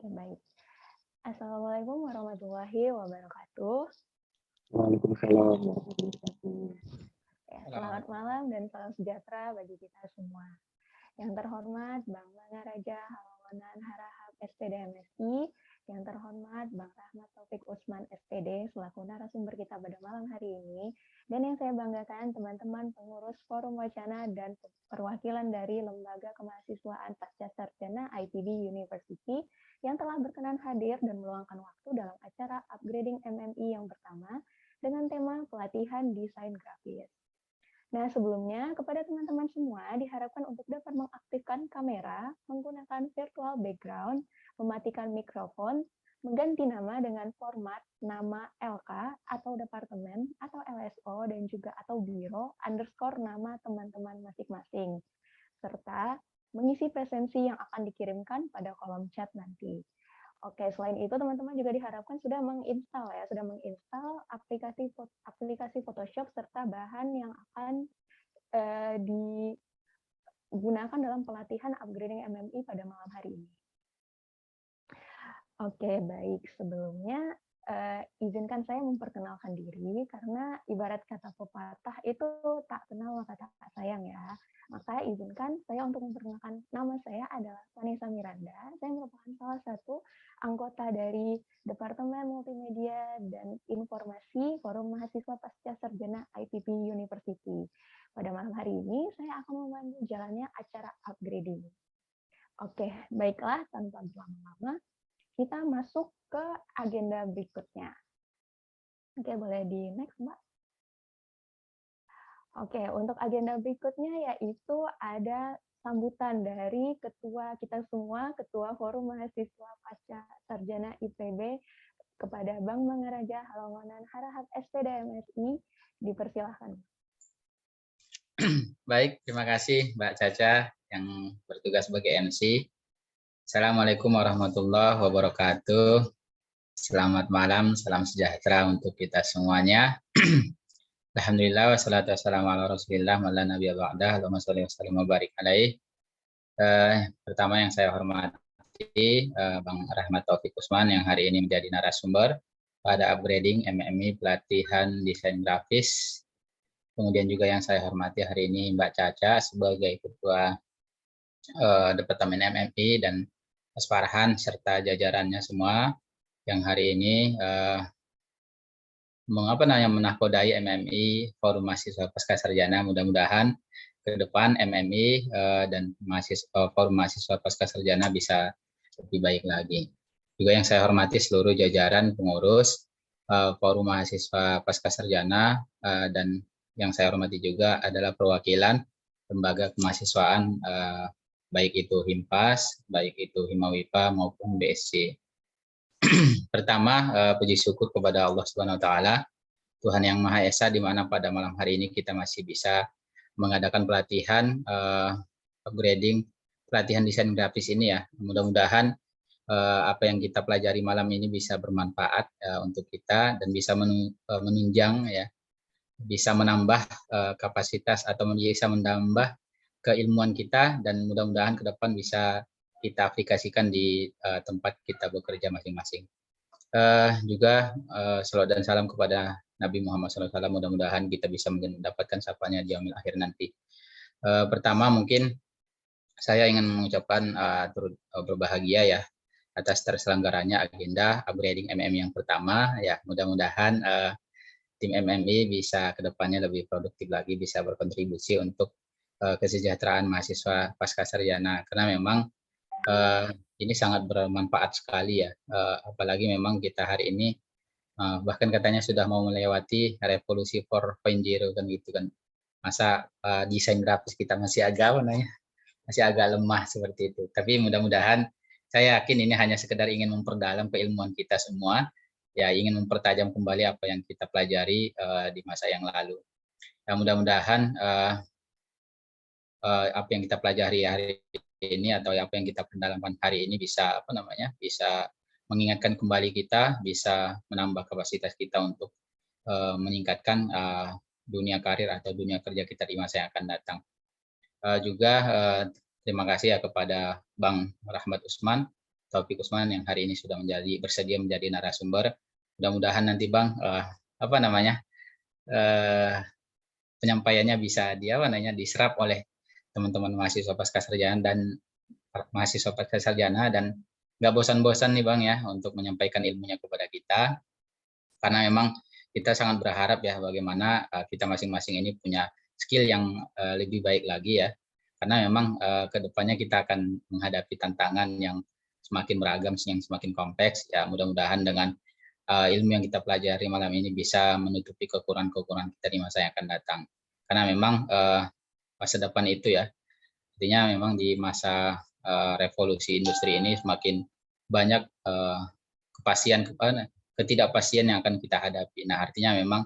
Baik. Assalamualaikum warahmatullahi wabarakatuh. Waalaikumsalam warahmatullahi wabarakatuh. Selamat malam dan salam sejahtera bagi kita semua. Yang terhormat Bang Mangaraja Halawanan Harahap SPD MSI, yang terhormat Bang Rahmat Taufik Usman SPD selaku narasumber kita pada malam hari ini, dan yang saya banggakan teman-teman pengurus Forum Wacana dan perwakilan dari Lembaga Kemahasiswaan Pasca Sarjana IPB University yang telah berkenan hadir dan meluangkan waktu dalam acara Upgrading MMI yang pertama dengan tema pelatihan desain grafis. Nah, sebelumnya kepada teman-teman semua diharapkan untuk dapat mengaktifkan kamera, menggunakan virtual background, mematikan mikrofon, mengganti nama dengan format nama LK atau departemen atau LSO dan juga atau biro underscore nama teman-teman masing-masing, serta mengisi presensi yang akan dikirimkan pada kolom chat nanti. Oke, selain itu teman-teman juga diharapkan sudah menginstal aplikasi Photoshop serta bahan yang akan digunakan dalam pelatihan upgrading MMI pada malam hari ini. Oke, baik. Sebelumnya izinkan saya memperkenalkan diri karena ibarat kata pepatah itu tak kenal maka tak sayang ya. Maka izinkan saya untuk memperkenalkan, nama saya adalah Vanessa Miranda. Saya merupakan salah satu anggota dari Departemen Multimedia dan Informasi Forum Mahasiswa Pasca Sarjana IPB University. Pada malam hari ini saya akan memandu jalannya acara upgrading. Oke, baiklah, tanpa berlama-lama kita masuk ke agenda berikutnya. Oke, boleh di next, Mbak. Oke, untuk agenda berikutnya yaitu ada sambutan dari ketua kita semua, Ketua Forum Mahasiswa Pasca Sarjana IPB kepada Bang Mangaraja Halawanan Harahap SPD MSI. Dipersilahkan. Baik, terima kasih Mbak Caca yang bertugas sebagai MC. Assalamualaikum warahmatullahi wabarakatuh. Selamat malam, salam sejahtera untuk kita semuanya. Alhamdulillah, wassalatu wassalamu ala rasulillah, ma'ala nabiyya ba'dah, Allahumma sholli wa sallim wa barik alaih. Pertama yang saya hormati Bang Rahmat Taufik Usman yang hari ini menjadi narasumber pada upgrading MMI pelatihan desain grafis. Kemudian juga yang saya hormati hari ini Mbak Caca sebagai Ketua Departemen MMI dan Mas Farhan serta jajarannya semua yang hari ini menakodai MMI Forum Mahasiswa Pasca Sarjana. Mudah-mudahan ke depan MMI dan Forum Mahasiswa Pasca Sarjana bisa lebih baik lagi. Juga yang saya hormati seluruh jajaran pengurus Forum Mahasiswa Pasca Sarjana dan yang saya hormati juga adalah perwakilan lembaga kemahasiswaan baik itu Himpas, baik itu Himawipa maupun BSC. Pertama, puji syukur kepada Allah Subhanahu wa taala, Tuhan yang Maha Esa, di mana pada malam hari ini kita masih bisa mengadakan pelatihan upgrading pelatihan desain grafis ini ya. Mudah-mudahan apa yang kita pelajari malam ini bisa bermanfaat untuk kita dan bisa menunjang ya, bisa menambah kapasitas atau bisa menambah keilmuan kita, dan mudah-mudahan ke depan bisa kita aplikasikan di tempat kita bekerja masing-masing. Juga salawat dan salam kepada Nabi Muhammad SAW, mudah-mudahan kita bisa mendapatkan syafaatnya di yaumil akhir nanti. Pertama mungkin saya ingin mengucapkan turut berbahagia ya atas terselenggaranya agenda upgrading MMI yang pertama ya. Mudah-mudahan tim MMI bisa kedepannya lebih produktif lagi, bisa berkontribusi untuk kesejahteraan mahasiswa pasca sarjana, karena memang ini sangat bermanfaat sekali ya, apalagi memang kita hari ini bahkan katanya sudah mau melewati revolusi 4.0 kan gitu kan, masa desain grafis kita masih agak lemah seperti itu. Tapi mudah-mudahan, saya yakin ini hanya sekedar ingin memperdalam keilmuan kita semua ya, ingin mempertajam kembali apa yang kita pelajari di masa yang lalu. Ya, mudah-mudahan apa yang kita pelajari hari ini atau apa yang kita perdalamkan hari ini bisa bisa mengingatkan kembali kita, bisa menambah kapasitas kita untuk meningkatkan dunia karir atau dunia kerja kita di masa yang akan datang. Juga terima kasih ya kepada Bang Rahmat Usman Taufik Usman yang hari ini sudah bersedia menjadi narasumber. Mudah-mudahan nanti Bang penyampaiannya bisa diserap oleh teman-teman mahasiswa pasca sarjana dan mahasiswa pasca sarjana, dan nggak bosan-bosan nih Bang ya untuk menyampaikan ilmunya kepada kita, karena memang kita sangat berharap ya bagaimana kita masing-masing ini punya skill yang lebih baik lagi ya, karena memang kedepannya kita akan menghadapi tantangan yang semakin beragam, yang semakin kompleks ya. Mudah-mudahan dengan ilmu yang kita pelajari malam ini bisa menutupi kekurangan-kekurangan kita di masa yang akan datang, karena memang masa depan itu ya, artinya memang di masa revolusi industri ini semakin banyak ketidakpastian yang akan kita hadapi. Nah, artinya memang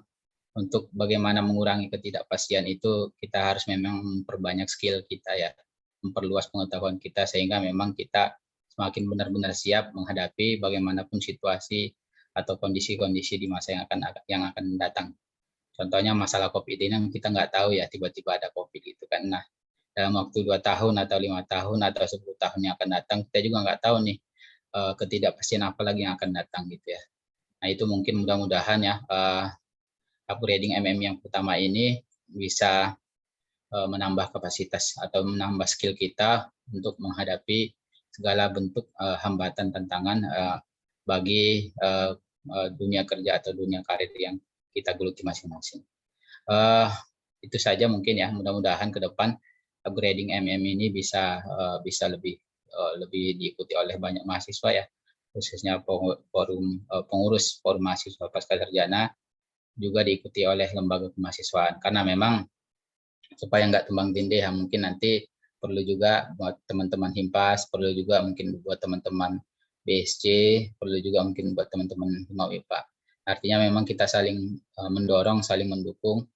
untuk bagaimana mengurangi ketidakpastian itu kita harus memang memperbanyak skill kita ya, memperluas pengetahuan kita sehingga memang kita semakin benar-benar siap menghadapi bagaimanapun situasi atau kondisi-kondisi di masa yang akan datang. Contohnya masalah COVID ini kita nggak tahu ya, tiba-tiba ada COVID gitu kan. Nah, dalam waktu 2 tahun atau 5 tahun atau 10 tahun yang akan datang, kita juga nggak tahu nih ketidakpastian apa lagi yang akan datang gitu ya. Nah, itu mungkin mudah-mudahan ya upgrading MM yang pertama ini bisa menambah kapasitas atau menambah skill kita untuk menghadapi segala bentuk hambatan tantangan bagi dunia kerja atau dunia karir yang kita geluti masing-masing. Itu saja mungkin ya, mudah-mudahan ke depan upgrading MM ini bisa lebih diikuti oleh banyak mahasiswa ya, khususnya pengurus forum mahasiswa pasca sarjana, juga diikuti oleh lembaga kemahasiswaan, karena memang supaya nggak tumbang tindih ya, mungkin nanti perlu juga buat teman-teman Himpas, perlu juga mungkin buat teman-teman BSC, perlu juga mungkin buat teman-teman Hima IPA. Artinya memang kita saling mendorong, saling mendukung,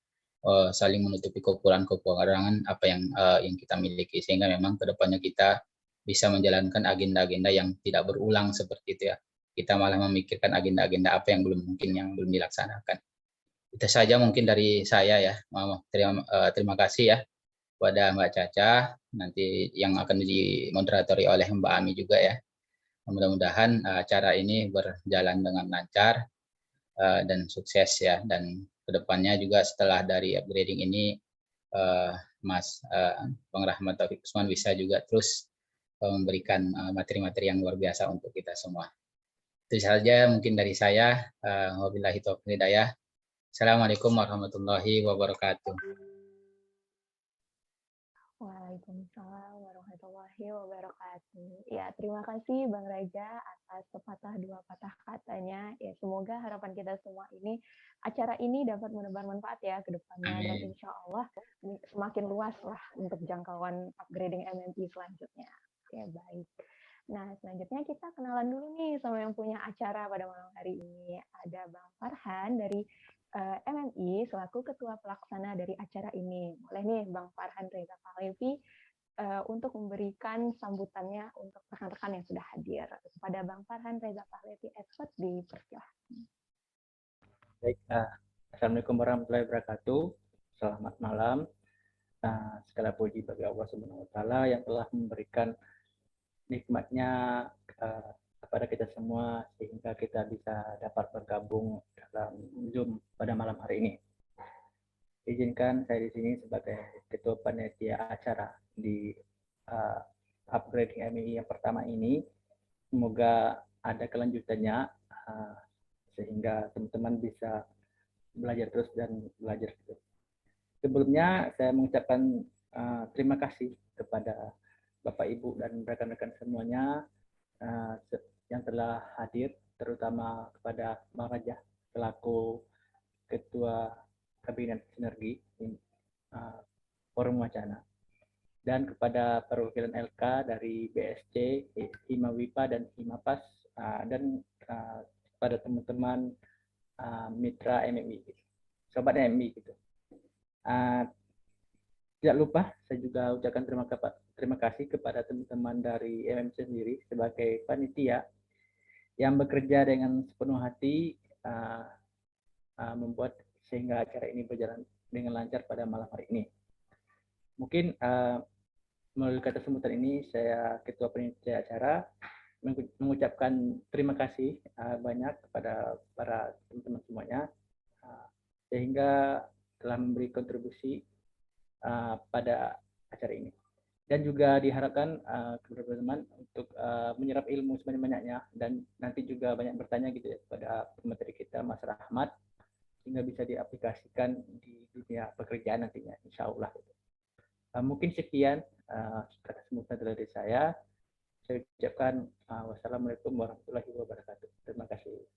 saling menutupi kekurangan apa yang kita miliki, sehingga memang kedepannya kita bisa menjalankan agenda-agenda yang tidak berulang seperti itu ya. Kita malah memikirkan agenda-agenda apa yang belum dilaksanakan. Itu saja mungkin dari saya ya. Terima kasih ya kepada Mbak Caca, nanti yang akan dimoderatori oleh Mbak Ami juga ya. Mudah-mudahan acara ini berjalan dengan lancar dan sukses ya, dan kedepannya juga setelah dari upgrading ini Bang Rahmat Taufik Usman bisa juga terus memberikan materi-materi yang luar biasa untuk kita semua. Itu saja mungkin dari saya. Wabillahi taufiq hidayah. Assalamualaikum warahmatullahi wabarakatuh. Waalaikumsalam warahmatullahi wabarakatuh. Ya, terima kasih Bang Raja atas sepatah dua patah katanya. Ya, semoga harapan kita semua ini, acara ini dapat menebar manfaat ya ke depannya. Dan insya Allah semakin luas lah untuk jangkauan upgrading MMI selanjutnya. Oke, baik. Nah, selanjutnya kita kenalan dulu nih sama yang punya acara pada malam hari ini. Ada Bang Farhan dari MMI selaku ketua pelaksana dari acara ini. Boleh nih Bang Farhan Reza Pahlevi untuk memberikan sambutannya untuk rekan-rekan yang sudah hadir. Kepada Bang Farhan Reza Pahlevi, expert, dipersilahkan. Baik, Assalamualaikum warahmatullahi wabarakatuh. Selamat malam. Segala puji bagi Allah Subhanahu Wa Taala yang telah memberikan nikmatnya kepada kita semua sehingga kita bisa dapat bergabung dalam Zoom pada malam hari ini. Izinkan saya di sini sebagai ketua panitia acara di upgrading MI yang pertama ini. Semoga ada kelanjutannya sehingga teman-teman bisa belajar terus dan belajar terus. Sebelumnya saya mengucapkan terima kasih kepada Bapak Ibu dan rekan-rekan semuanya yang telah hadir, terutama kepada Bang Raja selaku Ketua Kabinet Sinergi Forum Wacana, dan kepada perwakilan LK dari BSC, Hima WIPA dan Himapas, dan kepada teman-teman mitra MMI, sobat MMI gitu. Tidak lupa saya juga ucapkan terima kasih kepada teman-teman dari MMC sendiri sebagai panitia yang bekerja dengan sepenuh hati membuat sehingga acara ini berjalan dengan lancar pada malam hari ini. Mungkin melalui kata sambutan ini saya ketua panitia acara mengucapkan terima kasih banyak kepada para teman-teman semuanya sehingga telah memberi kontribusi pada acara ini. Dan juga diharapkan kepada teman-teman untuk menyerap ilmu sebanyak-banyaknya dan nanti juga banyak bertanya gitu ya kepada pemateri kita Mas Rahmat sehingga bisa diaplikasikan di dunia pekerjaan nantinya insya Allah. Mungkin sekian kata semuanya dari saya. Saya ucapkan wassalamualaikum warahmatullahi wabarakatuh. Terima kasih.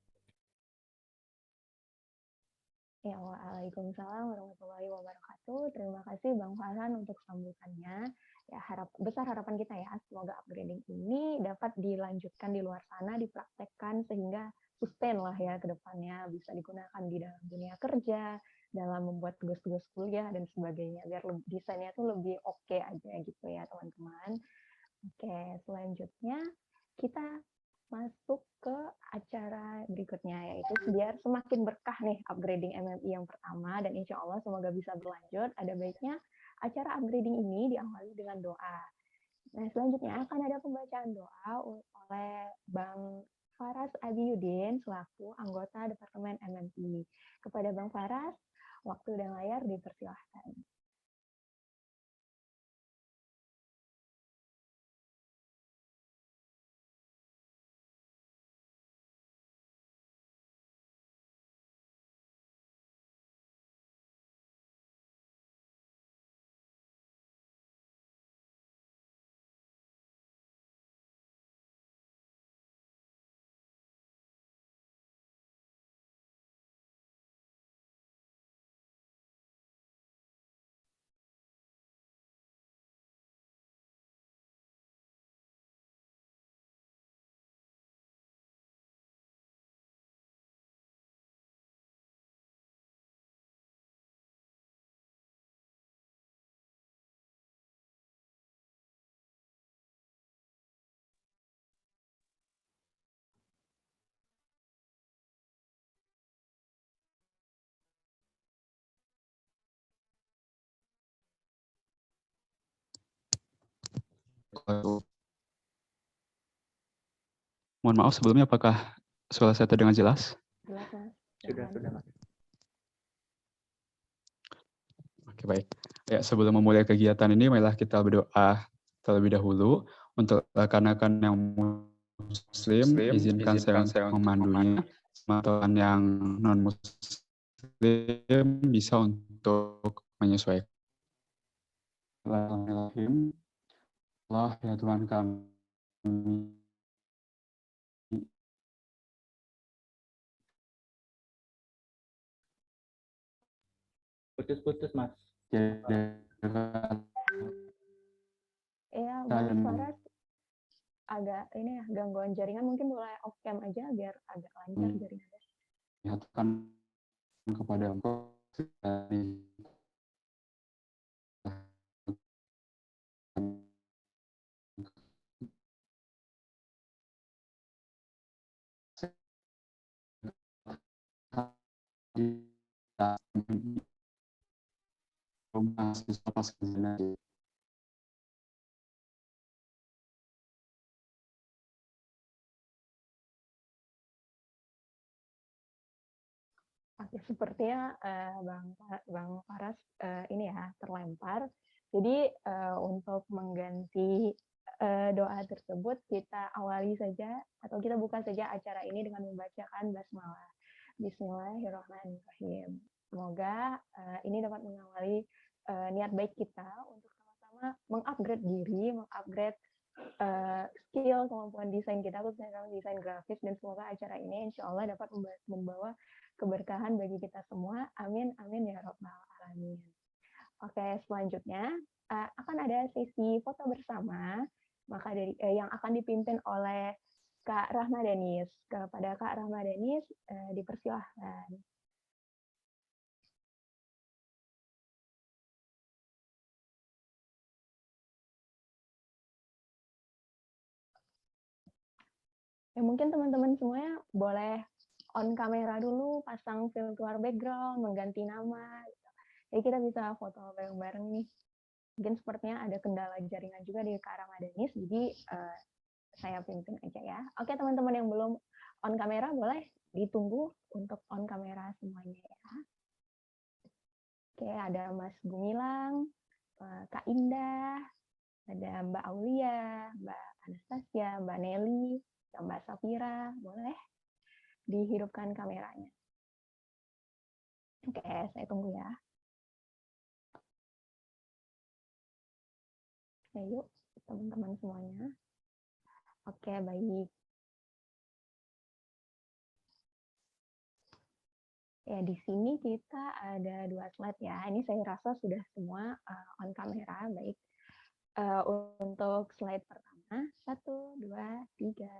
Ya, waalaikumsalam warahmatullahi wabarakatuh. Terima kasih Bang Farhan untuk sambutannya. Ya, besar harapan kita ya, semoga upgrading ini dapat dilanjutkan di luar sana, dipraktekkan sehingga sustain lah ya ke depannya, bisa digunakan di dalam dunia kerja, dalam membuat tugas-tugas kuliah dan sebagainya, biar desainnya tuh lebih oke aja gitu ya teman-teman. Oke, selanjutnya kita masuk ke acara berikutnya, yaitu biar semakin berkah nih upgrading MMI yang pertama, dan insya Allah semoga bisa berlanjut. Ada baiknya acara upgrading ini diawali dengan doa. Nah, selanjutnya akan ada pembacaan doa oleh Bang Faras Abiyudin selaku anggota Departemen MMI. Kepada Bang Faras, waktu dan layar dipersilahkan. Mohon maaf sebelumnya, apakah suara saya terdengar jelas? Jelas, Mas. Sudah, Mas. Oke, baik. Ya, sebelum memulai kegiatan ini, marilah kita berdoa terlebih dahulu. Untuk rekan-rekan yang muslim, izinkan saya untuk memandunya. Teman-teman yang non-muslim bisa untuk menyesuaikan. Bismillahirrahmanirrahim. Allah ya Tuhan kami, Putus-putus, Mas. Ya, Bang Faras agak ini ya, gangguan jaringan, mungkin mulai off cam aja biar agak lancar jaringannya. Lihatkan kepada engkau mahasiswa pasca. Oke, sepertinya Bang Faras ini ya terlempar. Jadi untuk mengganti doa tersebut kita awali saja atau kita buka saja acara ini dengan membacakan basmalah. Bismillahirrahmanirrahim. Semoga ini dapat mengawali niat baik kita untuk sama-sama mengupgrade diri, mengupgrade skill, kemampuan desain kita, khususnya dalam desain grafis, dan semoga acara ini insya Allah dapat membawa keberkahan bagi kita semua. Amin, amin ya Rabbal Alamin. Oke, selanjutnya akan ada sesi foto bersama, maka yang akan dipimpin oleh Kak Rahma Danis. Kepada Kak Rahma Danis, dipersilahkan. Ya, mungkin teman-teman semuanya boleh on kamera dulu, pasang filter background, mengganti nama. Gitu. Jadi kita bisa foto bareng-bareng nih. Mungkin sepertinya ada kendala jaringan juga di Kak Rahma Danis, jadi saya pimpin aja ya. Oke, teman-teman yang belum on kamera boleh ditunggu untuk on kamera semuanya ya. Oke, ada Mas Gumilang, Kak Indah, ada Mbak Aulia, Mbak Anastasia, Mbak Nelly, Mbak Safira, boleh dihidupkan kameranya. Oke, saya tunggu ya. Oke, yuk teman-teman semuanya. Oke, baik. Ya, di sini kita ada 2 slide ya. Ini saya rasa sudah semua on kamera. Baik. Untuk slide pertama, 1, 2, 3.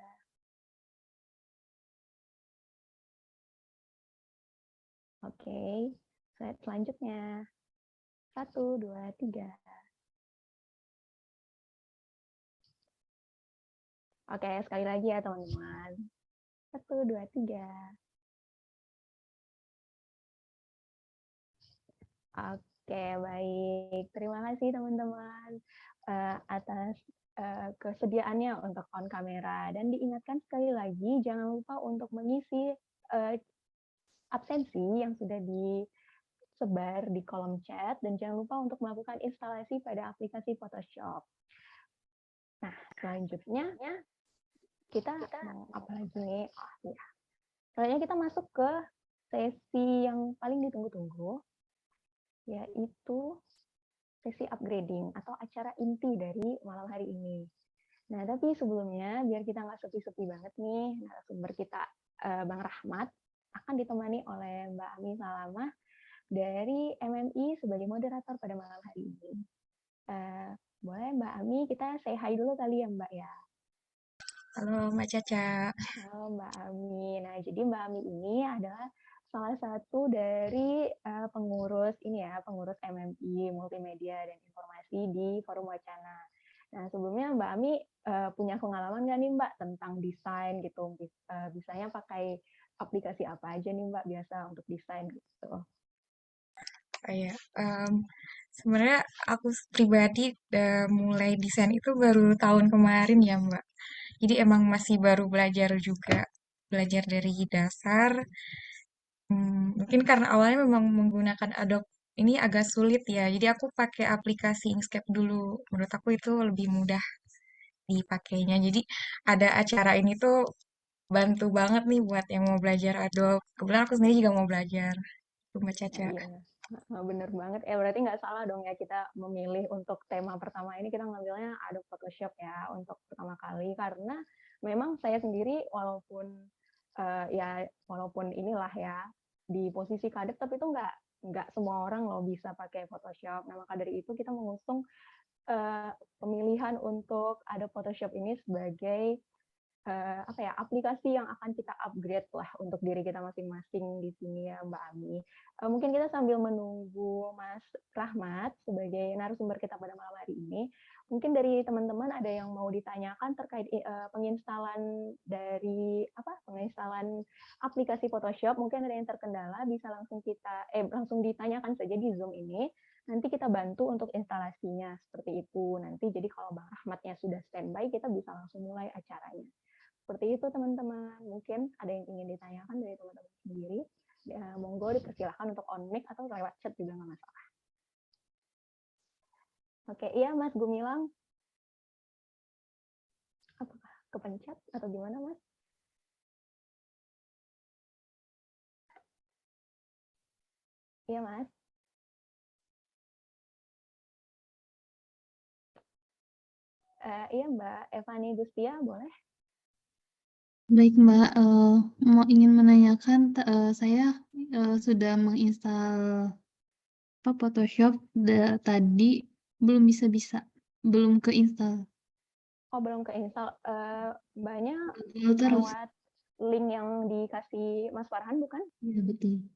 Oke, slide selanjutnya. 1, 2, 3. Oke, sekali lagi ya teman-teman. 1, 2, 3. Oke, baik. Terima kasih teman-teman atas kesediaannya untuk on kamera. Dan diingatkan sekali lagi, jangan lupa untuk mengisi absensi yang sudah disebar di kolom chat. Dan jangan lupa untuk melakukan instalasi pada aplikasi Photoshop. Nah, selanjutnya kita mau apa lagi nih? Oh, ya. Selanjutnya kita masuk ke sesi yang paling ditunggu-tunggu, yaitu sesi upgrading atau acara inti dari malam hari ini. Nah, tapi sebelumnya biar kita nggak sepi-sepi banget nih, narasumber kita Bang Rahmat akan ditemani oleh Mbak Ami Salamah dari MMI sebagai moderator pada malam hari ini. Boleh Mbak Ami, kita say hi dulu kali ya Mbak ya. Halo Mbak Caca. Halo Mbak Ami. Nah, jadi Mbak Ami ini adalah salah satu dari pengurus ini ya, pengurus MMI Multimedia dan Informasi di Forum Wacana. Nah, sebelumnya Mbak Ami punya pengalaman nggak nih Mbak tentang desain gitu? Bisanya pakai aplikasi apa aja nih Mbak biasa untuk desain gitu? Oh ya, sebenarnya aku pribadi mulai desain itu baru tahun kemarin ya Mbak. Jadi emang masih baru belajar juga, belajar dari dasar. Mungkin karena awalnya memang menggunakan Adobe ini agak sulit ya. Jadi aku pakai aplikasi Inkscape dulu. Menurut aku itu lebih mudah dipakainya. Jadi ada acara ini tuh bantu banget nih buat yang mau belajar Adobe. Kebetulan aku sendiri juga mau belajar. Itu Mbak Nah, Caca. iya, bener banget. Berarti nggak salah dong ya kita memilih untuk tema pertama ini kita ngambilnya Adobe Photoshop ya untuk pertama kali karena memang saya sendiri walaupun inilah ya di posisi kadep tapi itu nggak semua orang loh bisa pakai Photoshop. Nah maka dari itu kita mengusung pemilihan untuk Adobe Photoshop ini sebagai aplikasi yang akan kita upgrade lah untuk diri kita masing-masing di sini ya Mbak Ami. Mungkin kita sambil menunggu Mas Rahmat sebagai narasumber kita pada malam hari ini, mungkin dari teman-teman ada yang mau ditanyakan terkait penginstalan aplikasi Photoshop, mungkin ada yang terkendala bisa langsung ditanyakan saja di Zoom ini. Nanti kita bantu untuk instalasinya seperti itu. Nanti jadi kalau Bang Rahmatnya sudah standby, kita bisa langsung mulai acaranya. Seperti itu teman-teman. Mungkin ada yang ingin ditanyakan dari teman-teman sendiri. Monggo dipersilahkan untuk on mic atau lewat chat juga nggak masalah. Oke, iya Mas Gumilang. Apakah kepencet atau gimana Mas? Iya Mas. Iya Mbak Evani Gustia, boleh? Baik Mbak, ingin menanyakan, saya sudah menginstal Photoshop tadi belum belum keinstal. Oh belum keinstal. Mbaknya Terus, lewat link yang dikasih Mas Farhan bukan? iya betul.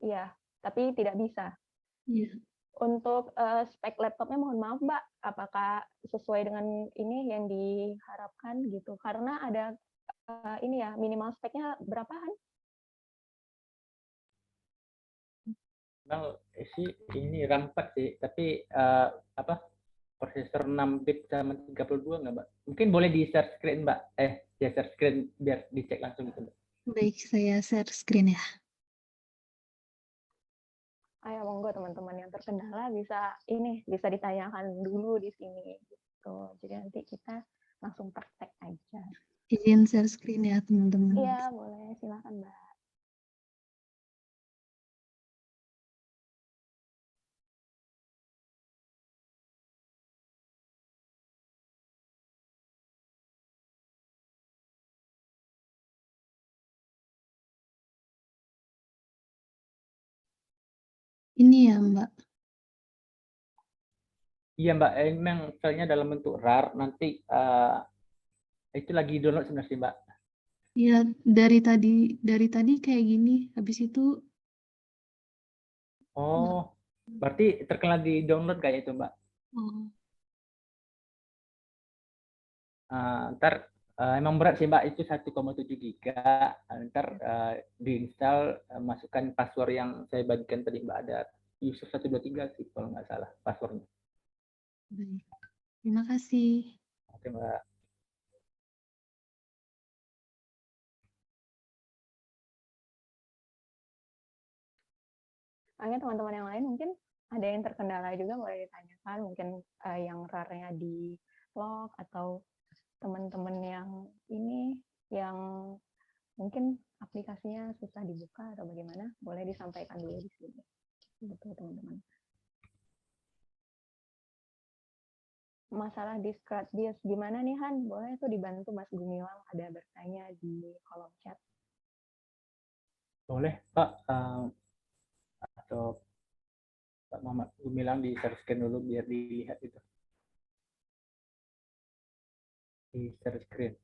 Iya, tapi tidak bisa. Iya. Untuk spek laptopnya mohon maaf Mbak, apakah sesuai dengan ini yang diharapkan gitu? Karena ada ini ya minimal speknya berapaan? Memang sih ini RAM 4 sih, tapi prosesor 6 bit sama 32 nggak, Mbak? Mungkin boleh di share screen, Mbak. Ya share screen biar dicek langsung gitu, Mbak. Baik, saya share screen ya. Ayo monggo teman-teman yang terkendala bisa ditanyakan dulu di sini gitu. Jadi nanti kita langsung praktek aja. Izin share screen ya, teman-teman. Iya, boleh. Silakan, Mbak. Ini ya, Mbak. Iya, Mbak. Memang filenya dalam bentuk RAR. Nanti itu lagi download sebenarnya sih, Mbak. Ya, dari tadi kayak gini. Habis itu, Oh, berarti terkena di download kayak itu, Mbak. oh, Ntar emang berat sih, Mbak, itu 1,7 giga. Ntar diinstal, masukkan password yang saya bagikan tadi, Mbak. Ada user 123 sih kalau nggak salah passwordnya. baik. Terima kasih. Oke, Mbak. Akhirnya teman-teman yang lain mungkin ada yang terkendala juga boleh ditanyakan. Mungkin yang RAR-nya di lock atau teman-teman yang ini yang mungkin aplikasinya susah dibuka atau bagaimana, boleh disampaikan dulu di sini. Betul, teman-teman. Masalah disk gimana nih, Han? Boleh tuh dibantu Mas Gumilang, ada bertanya di kolom chat. Boleh, Pak. Atau Pak Muhammad Gumilang di share screen dulu biar dilihat itu. Di share screen.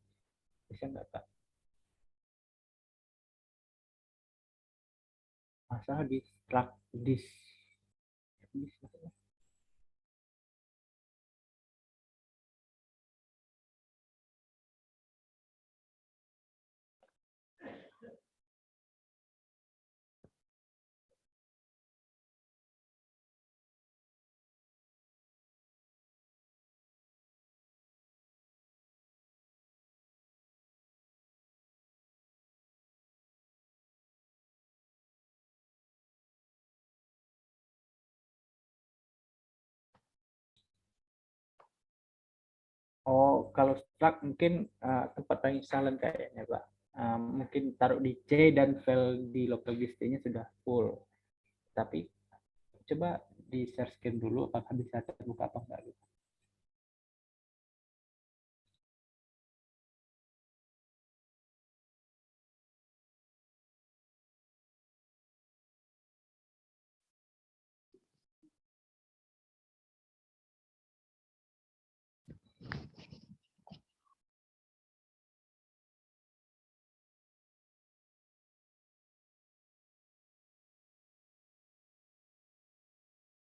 Bisa nggak, Pak? Masalah di struct disk. Oh, kalau struct mungkin tempat penginstalan kayaknya, Pak. Mungkin taruh di C dan file di local disk-nya sudah full. Tapi coba di share screen dulu apakah bisa terbuka apa enggak gitu.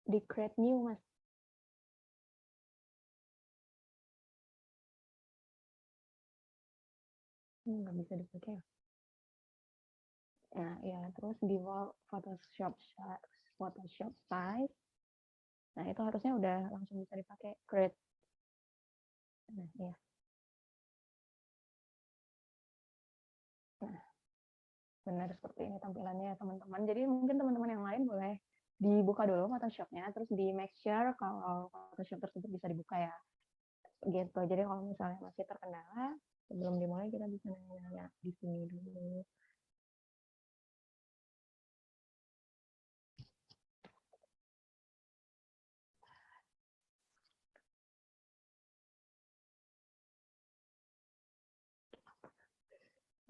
Di create new, Mas. Nggak bisa dipakai. Nah, ya, terus default Photoshop size. Nah, itu harusnya udah langsung bisa dipakai create. Nah, ya. Nah, benar seperti ini tampilannya, teman-teman. Jadi mungkin teman-teman yang lain boleh dibuka dulu Photoshop-nya, terus di make sure kalau Photoshop tersebut bisa dibuka ya. Gitu. Jadi kalau misalnya masih terkendala, sebelum dimulai kita bisa nanya-nanya di sini dulu.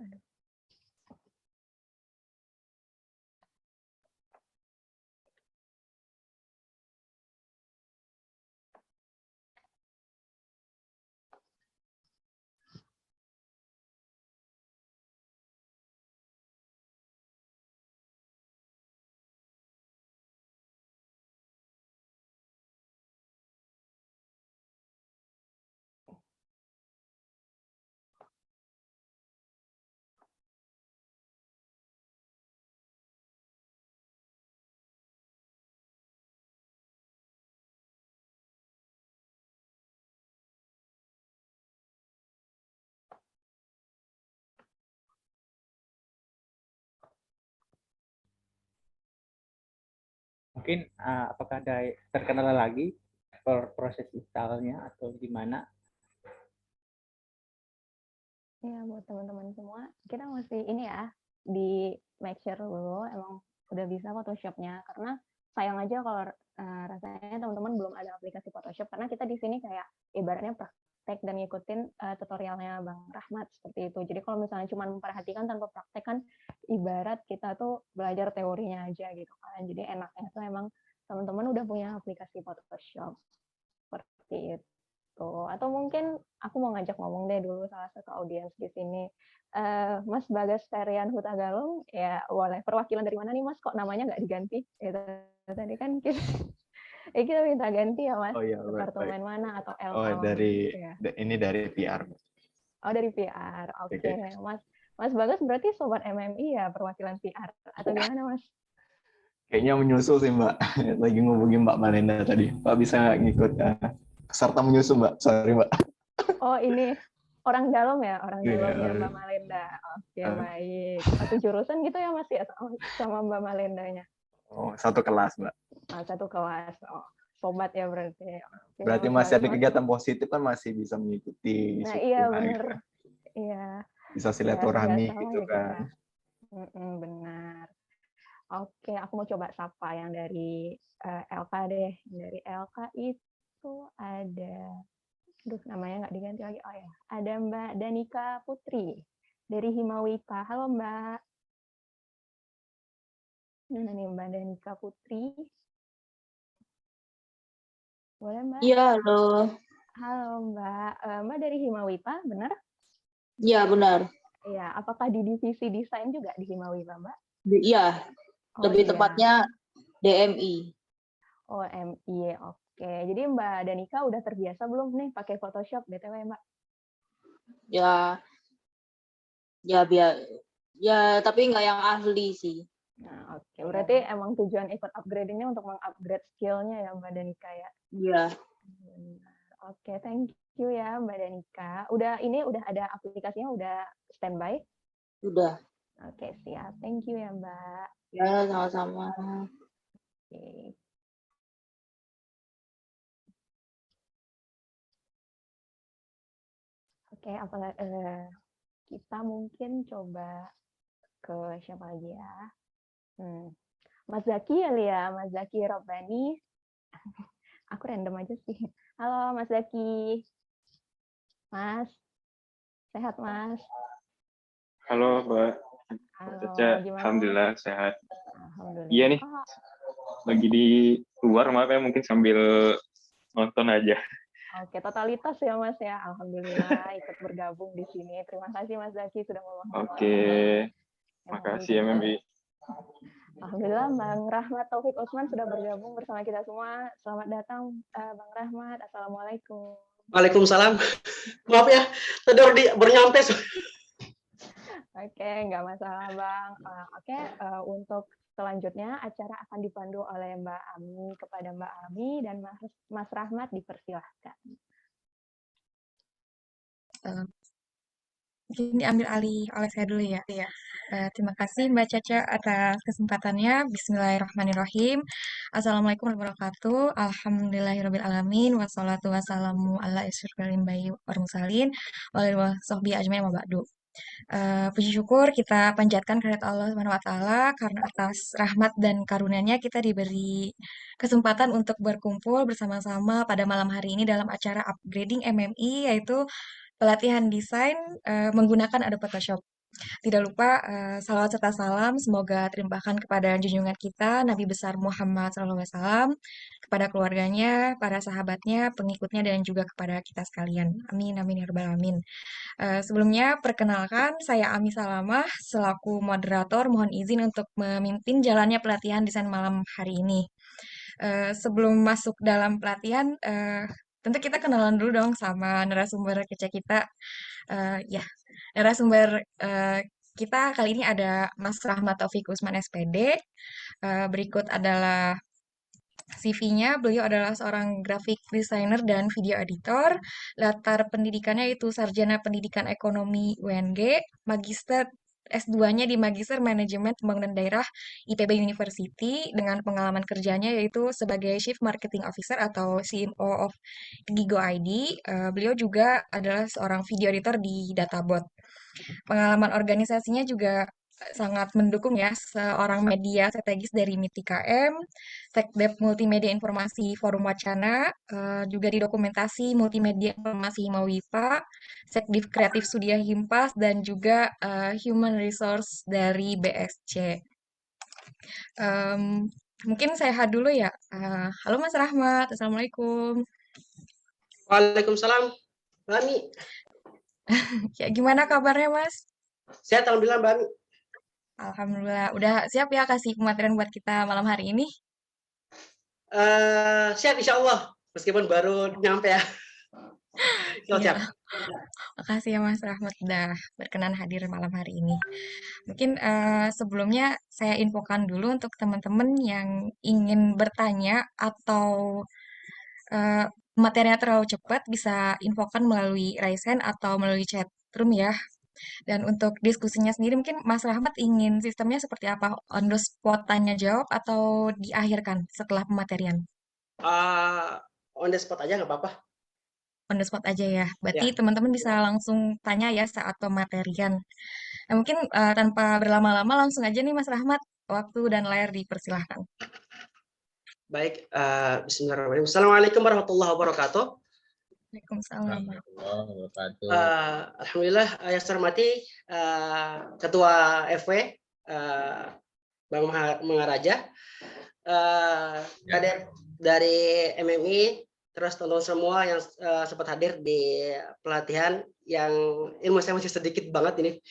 Aduh. mungkin apakah ada terkendala lagi proses installnya atau gimana? Ya, buat teman-teman semua, kita masih ini ya, di make sure dulu emang udah bisa Photoshop-nya, karena sayang aja kalau rasanya teman-teman belum ada aplikasi Photoshop, karena kita di sini kayak ibaratnya praktek dan ngikutin tutorialnya Bang Rahmat seperti itu. Jadi kalau misalnya cuma memperhatikan tanpa praktek kan ibarat kita tuh belajar teorinya aja gitu kan. Jadi enaknya tuh emang teman-teman udah punya aplikasi Photoshop seperti itu. Atau mungkin aku mau ngajak ngomong deh dulu salah satu audiens di sini. Mas Bagas Ferian Huta Galung, ya boleh. Perwakilan dari mana nih Mas? Kok namanya nggak diganti? Itu tadi kan kita, kita minta ganti ya Mas. Oh iya, baik. Departemen mana atau LK Oh, mana? Ya. ini dari PR. Oh, dari PR. Oke. Oke. Mas Bagas berarti sobat MMI ya, perwakilan PR atau gimana Mas? Kayaknya menyusul sih Mbak. Lagi ngubungin Mbak Malenda tadi. Pak bisa ngikut serta menyusul Mbak. Sorry Mbak. Oh, ini orang dalam ya, orang dalam ya Iya. Mbak Malenda. Oke, baik. Satu jurusan gitu ya Mas ya sama Mbak Malendanya. Oh, satu kelas Mbak. Satu kelas. Oh, sobat ya berarti. Oke, Berarti Mas masih ada Bagas. kegiatan positif kan masih bisa mengikuti. Nah, situ, iya kan. bener. Iya. Bisa silaturahmi Ya, gitu kan. Benar. Oke, aku mau coba sapa yang dari LK deh. Dari LK itu ada, namanya nggak diganti lagi. Oh ya, ada Mbak Danika Putri dari Himawita. Halo Mbak. Mana nih Mbak Danika Putri? Boleh Mbak? Iya, halo. Halo Mbak. Mbak dari Himawita, benar? Iya, benar. Iya. Apakah di divisi desain juga di Himawita Mbak? Iya, lebih tepatnya DMI. Oh, MI. Oke. Jadi Mbak Danika udah terbiasa belum nih pakai Photoshop BTW Mbak? Ya, tapi nggak yang ahli sih. Nah, oke. Berarti emang tujuan ikut upgrade ini untuk mengupgrade skill-nya ya Mbak Danika ya? Iya. Oke, thank you ya Mbak Danika. Udah ada aplikasinya, udah standby? Udah. Oke, siap. Thank you ya Mbak. Ya, sama-sama. Oke. Oke, kita mungkin coba ke siapa lagi ya? Mas Zaki ya, Mas Zaki Robbani. Aku random aja sih. Halo Mas Zaki. Mas, sehat Mas? Halo Mbak. Halo, Caca, gimana? Alhamdulillah sehat. Alhamdulillah. Iya nih, lagi di luar makanya mungkin sambil nonton aja. Oke, totalitas ya Mas ya. Alhamdulillah ikut bergabung di sini. Terima kasih Mas Zaki sudah meluangkan. Oke, makasih MMI. Alhamdulillah Bang Rahmat Taufik Usman sudah bergabung bersama kita semua. Selamat datang Bang Rahmat. Assalamualaikum. Waalaikumsalam. Maaf ya, tadi bernyampe. Oke, nggak masalah Bang. Oke, untuk selanjutnya acara akan dipandu oleh Mbak Ami. Kepada Mbak Ami dan Mas Rahmat dipersilahkan. Mungkin diambil alih oleh saya dulu ya. Terima kasih Mbak Caca atas kesempatannya. Bismillahirrahmanirrahim. Assalamualaikum warahmatullahi wabarakatuh. Alhamdulillahirrahmanirrahim. Wassalatu wassalamu ala isyrofil anbiya'i wal mursalin wa alihi wa sahbihi ajmain wa ba'du. Puji syukur kita panjatkan kehadirat Allah Subhanahu wa taala karena atas rahmat dan karunia-Nya kita diberi kesempatan untuk berkumpul bersama-sama pada malam hari ini dalam acara upgrading MMI, yaitu pelatihan desain menggunakan Adobe Photoshop. Tidak lupa salawat serta salam semoga terlimpahkan kepada junjungan kita Nabi besar Muhammad SAW, kepada keluarganya, para sahabatnya, pengikutnya, dan juga kepada kita sekalian. Amin amin ya rabbal alamin. Sebelumnya perkenalkan saya Ami Salamah selaku moderator, mohon izin untuk memimpin jalannya pelatihan desain malam hari ini. Sebelum masuk dalam pelatihan, tentu kita kenalan dulu dong sama narasumber kece kita. Narasumber kita kali ini ada Mas Rahmat Taufik Usman SPD. Berikut adalah CV-nya, beliau adalah seorang graphic designer dan video editor. Latar pendidikannya itu sarjana pendidikan ekonomi UNG, magister S2-nya di Magister Manajemen Pembangunan Daerah IPB University dengan pengalaman kerjanya yaitu sebagai Chief Marketing Officer atau CMO of Gigo ID. Beliau juga adalah seorang video editor di Databot. Pengalaman organisasinya juga sangat mendukung ya, seorang media strategis dari MIT KM, Sekdep Multimedia Informasi Forum Wacana, juga di dokumentasi Multimedia Informasi Himawipa, Sekdiv Kreatif Studia Himpas, dan juga Human Resource dari BSC. Mungkin saya dulu ya. Halo Mas Rahmat, Assalamualaikum. Waalaikumsalam, Mbak Ami. Ya, gimana kabarnya Mas? Sehat, alhamdulillah Mbak Ami. Alhamdulillah, udah siap ya kasih pematerian buat kita malam hari ini? Siap insya Allah, meskipun baru nyampe ya. Iya, Siap. makasih ya Mas Rahmat udah berkenan hadir malam hari ini. Mungkin sebelumnya saya infokan dulu untuk teman-teman yang ingin bertanya atau materinya terlalu cepat bisa infokan melalui raise hand atau melalui chat room ya. Dan untuk diskusinya sendiri mungkin Mas Rahmat ingin sistemnya seperti apa? On the spot tanya jawab atau diakhirkan setelah pematerian? On the spot aja nggak apa-apa. On the spot aja ya. Berarti teman-teman bisa langsung tanya ya saat pematerian. Nah, mungkin tanpa berlama-lama langsung aja nih Mas Rahmat, waktu dan layar dipersilahkan. Baik, bismillahirrahmanirrahim. Assalamualaikum warahmatullahi wabarakatuh. Waalaikumsalam. Alhamdulillah, yang saya hormati Ketua FW Bang Mangaraja, kader dari MMI, terus teman-teman semua yang sempat hadir di pelatihan yang ilmu saya masih sedikit banget ini.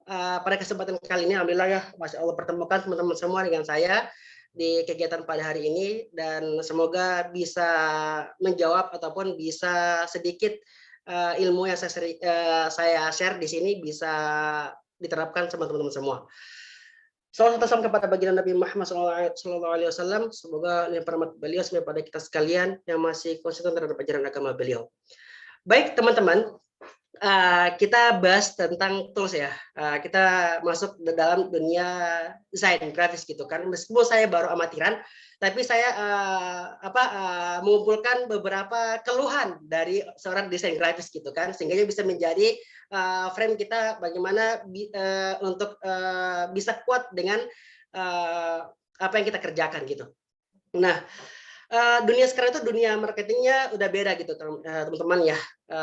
Pada kesempatan kali ini, alhamdulillah ya, Masya Allah pertemukan teman-teman semua dengan saya di kegiatan pada hari ini, dan semoga bisa menjawab ataupun bisa sedikit ilmu yang saya share di sini bisa diterapkan sama teman-teman semua. Salam kepada baginda Nabi Muhammad SAW. Semoga rahmat beliau sampai pada kita sekalian yang masih konsisten terhadap ajaran agama beliau. Baik teman-teman, kita bahas tentang tools ya. Kita masuk ke dalam dunia desain grafis gitu kan. Meskipun saya baru amatiran, tapi saya mengumpulkan beberapa keluhan dari seorang desain grafis gitu kan, sehingga bisa menjadi frame kita bagaimana untuk bisa kuat dengan apa yang kita kerjakan gitu. Nah, dunia sekarang itu dunia marketingnya udah beda gitu teman-teman ya.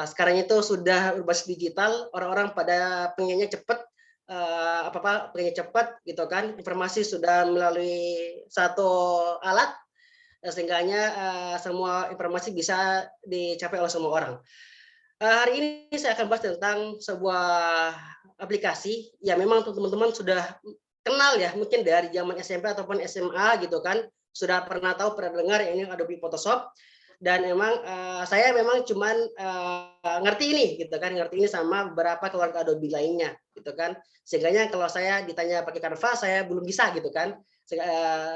Sekarang itu sudah berbasis digital, orang-orang pada pengennya cepat, pengennya cepat gitu kan. Informasi sudah melalui satu alat, sehingga semua informasi bisa dicapai oleh semua orang. Hari ini saya akan bahas tentang sebuah aplikasi yang memang teman-teman sudah kenal ya, mungkin dari zaman SMP ataupun SMA gitu kan. Sudah pernah tahu, pernah dengar ini Adobe Photoshop, dan emang saya memang cuman ngerti ini gitu kan, ngerti ini sama beberapa keluarga Adobe lainnya gitu kan, sehingga kalau saya ditanya pakai Canva saya belum bisa gitu kan,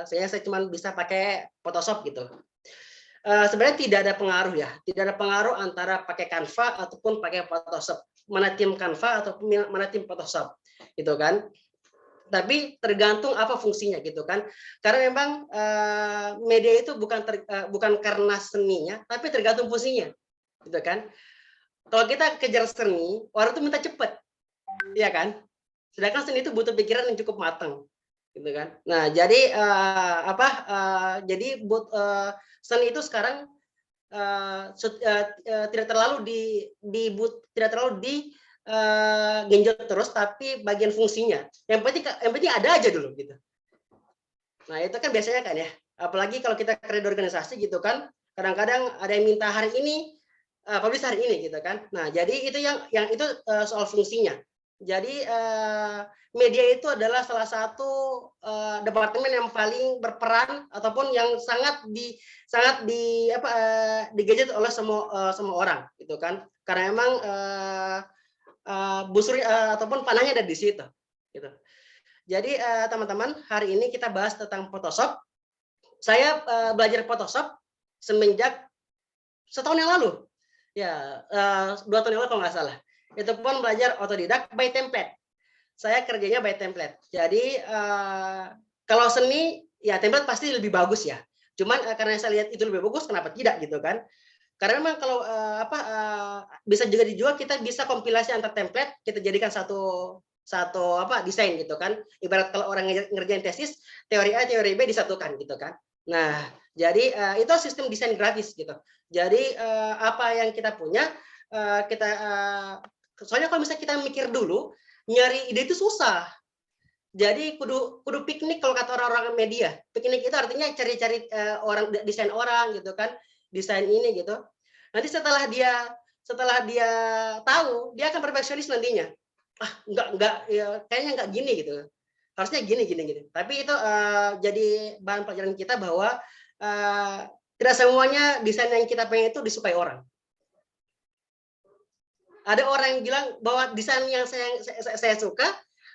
saya cuman bisa pakai Photoshop gitu. Sebenarnya tidak ada pengaruh ya, tidak ada pengaruh antara pakai Canva ataupun pakai Photoshop, mana tim Canva ataupun mana tim Photoshop gitu kan. Tapi tergantung apa fungsinya gitu kan, karena memang media itu bukan karena seninya, tapi tergantung fungsinya gitu kan. Kalau kita kejar seni, orang itu minta cepat, ya kan, sedangkan seni itu butuh pikiran yang cukup matang gitu kan. Nah jadi seni itu sekarang tidak terlalu genjot terus, tapi bagian fungsinya yang penting ada aja dulu gitu. Nah itu kan biasanya kan ya, apalagi kalau kita kerja di organisasi gitu kan, kadang-kadang ada yang minta hari ini publish hari ini gitu kan. Nah jadi itu yang itu soal fungsinya. Jadi media itu adalah salah satu departemen yang paling berperan ataupun yang sangat digadget oleh semua orang gitu kan, karena memang busur ataupun panahnya ada di situ gitu. Jadi teman-teman, hari ini kita bahas tentang Photoshop. Saya belajar Photoshop semenjak setahun yang lalu ya, 2 tahun yang lalu kalau nggak salah itu pun belajar otodidak by template. Saya kerjanya by template. Jadi kalau seni ya template pasti lebih bagus ya. Cuman karena saya lihat itu lebih bagus, kenapa tidak gitu kan? Karena memang kalau bisa juga dijual, kita bisa kompilasi antar template, kita jadikan satu desain gitu kan. Ibarat kalau orang ngerjain tesis, teori A, teori B disatukan gitu kan. Nah, jadi itu sistem desain grafis gitu. Jadi apa yang kita punya soalnya kalau misalnya kita mikir dulu, nyari ide itu susah. Jadi kudu piknik kalau kata orang-orang media. Piknik itu artinya cari-cari orang, desain orang gitu kan, desain ini gitu. Nanti setelah dia tahu, dia akan perfeksionis nantinya. Enggak ya, kayaknya enggak gini gitu. Harusnya gini. Tapi itu jadi bahan pelajaran kita bahwa tidak semuanya desain yang kita pengen itu disukai orang. Ada orang yang bilang bahwa desain yang saya suka,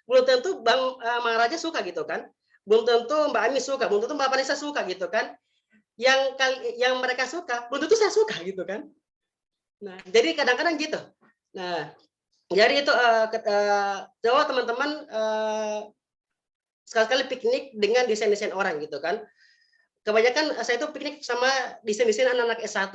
belum tentu Bang Raja suka gitu kan. Belum tentu Mbak Ami suka, belum tentu Mbak Vanessa suka gitu kan. Yang mereka suka, belum tentu saya suka gitu kan. Nah, jadi kadang-kadang gitu. Nah, jadi itu coba teman-teman sekali-kali piknik dengan desain-desain orang gitu kan. Kebanyakan saya itu piknik sama desain-desain anak-anak S1.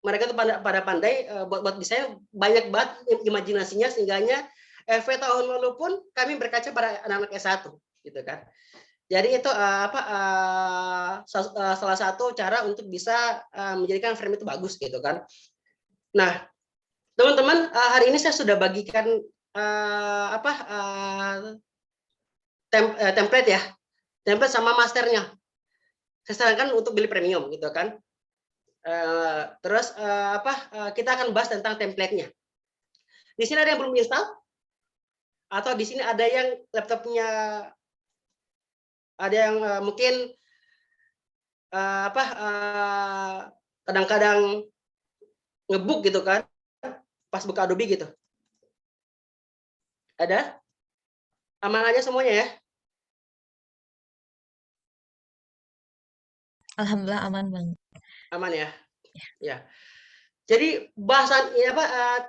Mereka tuh pada pandai buat desain, banyak banget imajinasinya, sehingganya FV tahun lalu pun kami berkaca pada anak-anak S1 gitu kan. Jadi itu salah satu cara untuk bisa menjadikan frame itu bagus gitu kan. Nah, teman-teman, hari ini saya sudah bagikan template ya, template sama masternya. Saya sarankan untuk beli premium gitu kan. Terus kita akan bahas tentang template-nya. Di sini ada yang belum install, atau di sini ada yang laptopnya ada yang mungkin kadang-kadang ngebook gitu kan, pas buka Adobe gitu. Ada? Aman aja semuanya ya? Alhamdulillah aman Bang. Aman ya? Ya. Jadi bahasan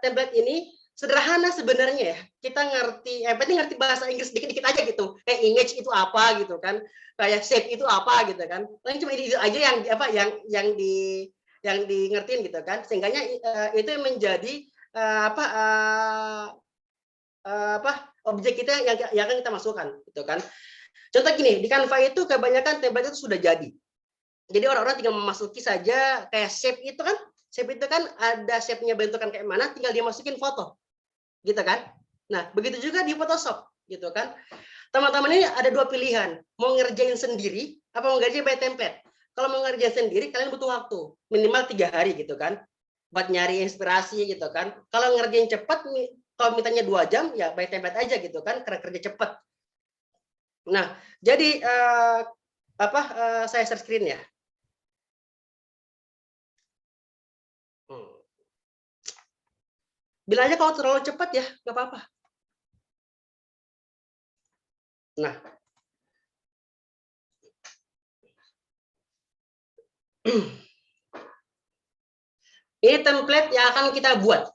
template ini sederhana sebenarnya ya. Kita ngerti, penting ngerti bahasa Inggris dikit-dikit aja gitu. Kayak image itu apa gitu kan, kayak shape itu apa gitu kan. Paling cuma itu aja yang di ngertiin gitu kan. Sehingganya itu yang menjadi objek kita yang akan kita masukkan gitu kan. Contoh gini, di Canva itu kebanyakan template itu sudah jadi. Jadi orang-orang tinggal memasuki saja kayak shape itu kan. Shape itu kan ada shape-nya bentukan kayak mana, tinggal dia masukin foto. Gitu kan? Nah, begitu juga di Photoshop, gitu kan? Teman-teman ini ada dua pilihan, mau ngerjain sendiri apa mau ngerjain by template. Kalau mau ngerjain sendiri, kalian butuh waktu minimal 3 hari gitu kan, buat nyari inspirasi gitu kan. Kalau ngerjain cepat, kalau mintanya 2 jam ya by template aja gitu kan, karena kerja cepat. Nah, jadi saya share screen ya. Bilang aja kalau terlalu cepat ya, nggak apa-apa. Nah, ini template yang akan kita buat.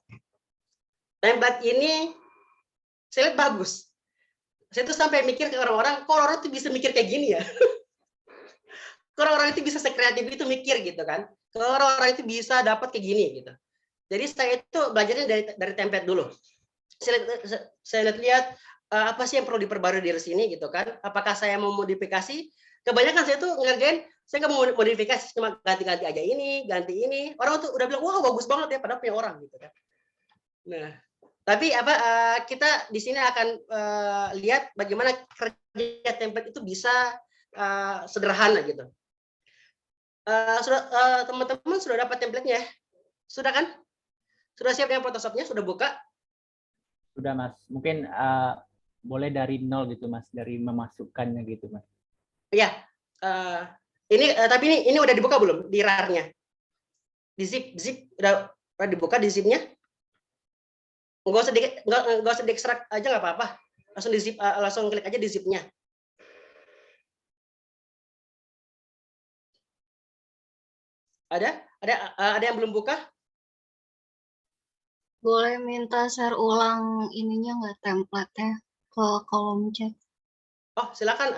Template ini saya lihat bagus. Saya tuh sampai mikir ke orang-orang, kok orang tuh bisa mikir kayak gini ya? Kok orang-orang itu bisa sekreatif itu mikir gitu kan? Kok orang-orang itu bisa dapat kayak gini gitu. Jadi saya itu belajarnya dari template dulu. Saya lihat apa sih yang perlu diperbarui di sini gitu kan? Apakah saya mau modifikasi? Kebanyakan saya tuh ngerjain, saya nggak mau modifikasi, cuma ganti-ganti aja ini, ganti ini. Orang tuh udah bilang, wah bagus banget ya, padahal punya orang gitu kan. Nah, tapi kita di sini akan lihat bagaimana kerja template itu bisa sederhana gitu. Teman-teman sudah dapat template-nya? Sudah kan? Sudah siap dengan Photoshop-nya? Sudah buka? Sudah Mas. Mungkin boleh dari nol gitu Mas, dari memasukkannya gitu Mas. Ya, tapi ini udah dibuka belum di RAR-nya? Di zip udah dibuka di zip-nya? Nggak usah diekstrak aja nggak apa-apa. Langsung di zip, langsung klik aja di zip-nya. Ada yang belum buka? boleh minta share ulang ininya nggak, template-nya ke kolom chat? Oh, silakan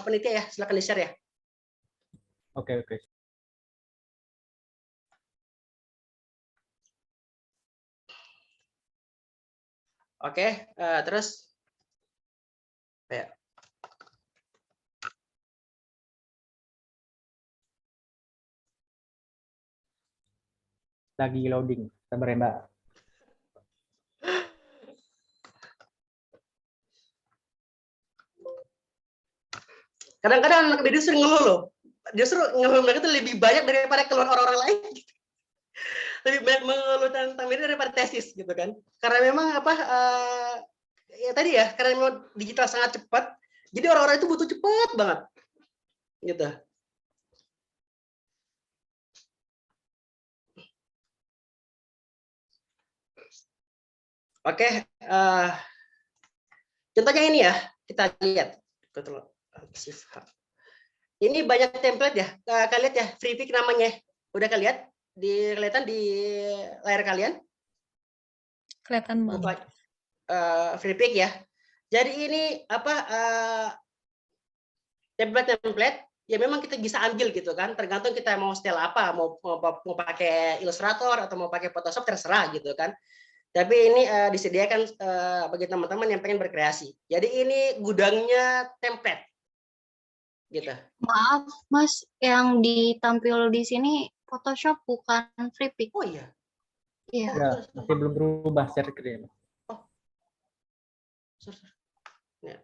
penitia ya, silakan di-share ya. Oke, oke. Oke, terus ya. Lagi loading. Sabar ya, Mbak. Kadang-kadang anak didik sering ngeluh loh. Justru ngeluh mereka itu lebih banyak daripada keluar orang-orang lain. Lebih banyak mengeluh tentang media daripada tesis gitu kan. Karena memang apa ya tadi ya, karena memang digital sangat cepat, jadi orang-orang itu butuh cepat banget. Gitu. Oke, contohnya ini ya, kita lihat. Ini banyak template ya, kalian lihat ya, free pick namanya. Udah kalian lihat? Kelihatan di layar kalian? Kelihatan banget. Free pick ya. Jadi ini apa template ya memang kita bisa ambil gitu kan, tergantung kita mau style apa, mau pakai Illustrator atau mau pakai Photoshop terserah gitu kan. Tapi ini disediakan bagi teman-teman yang pengen berkreasi. Jadi ini gudangnya template. Gitu. Maaf, Mas, yang ditampil di sini Photoshop bukan free pick. Oh iya. Iya. Ya, masih belum berubah share screen. Oh. Ya.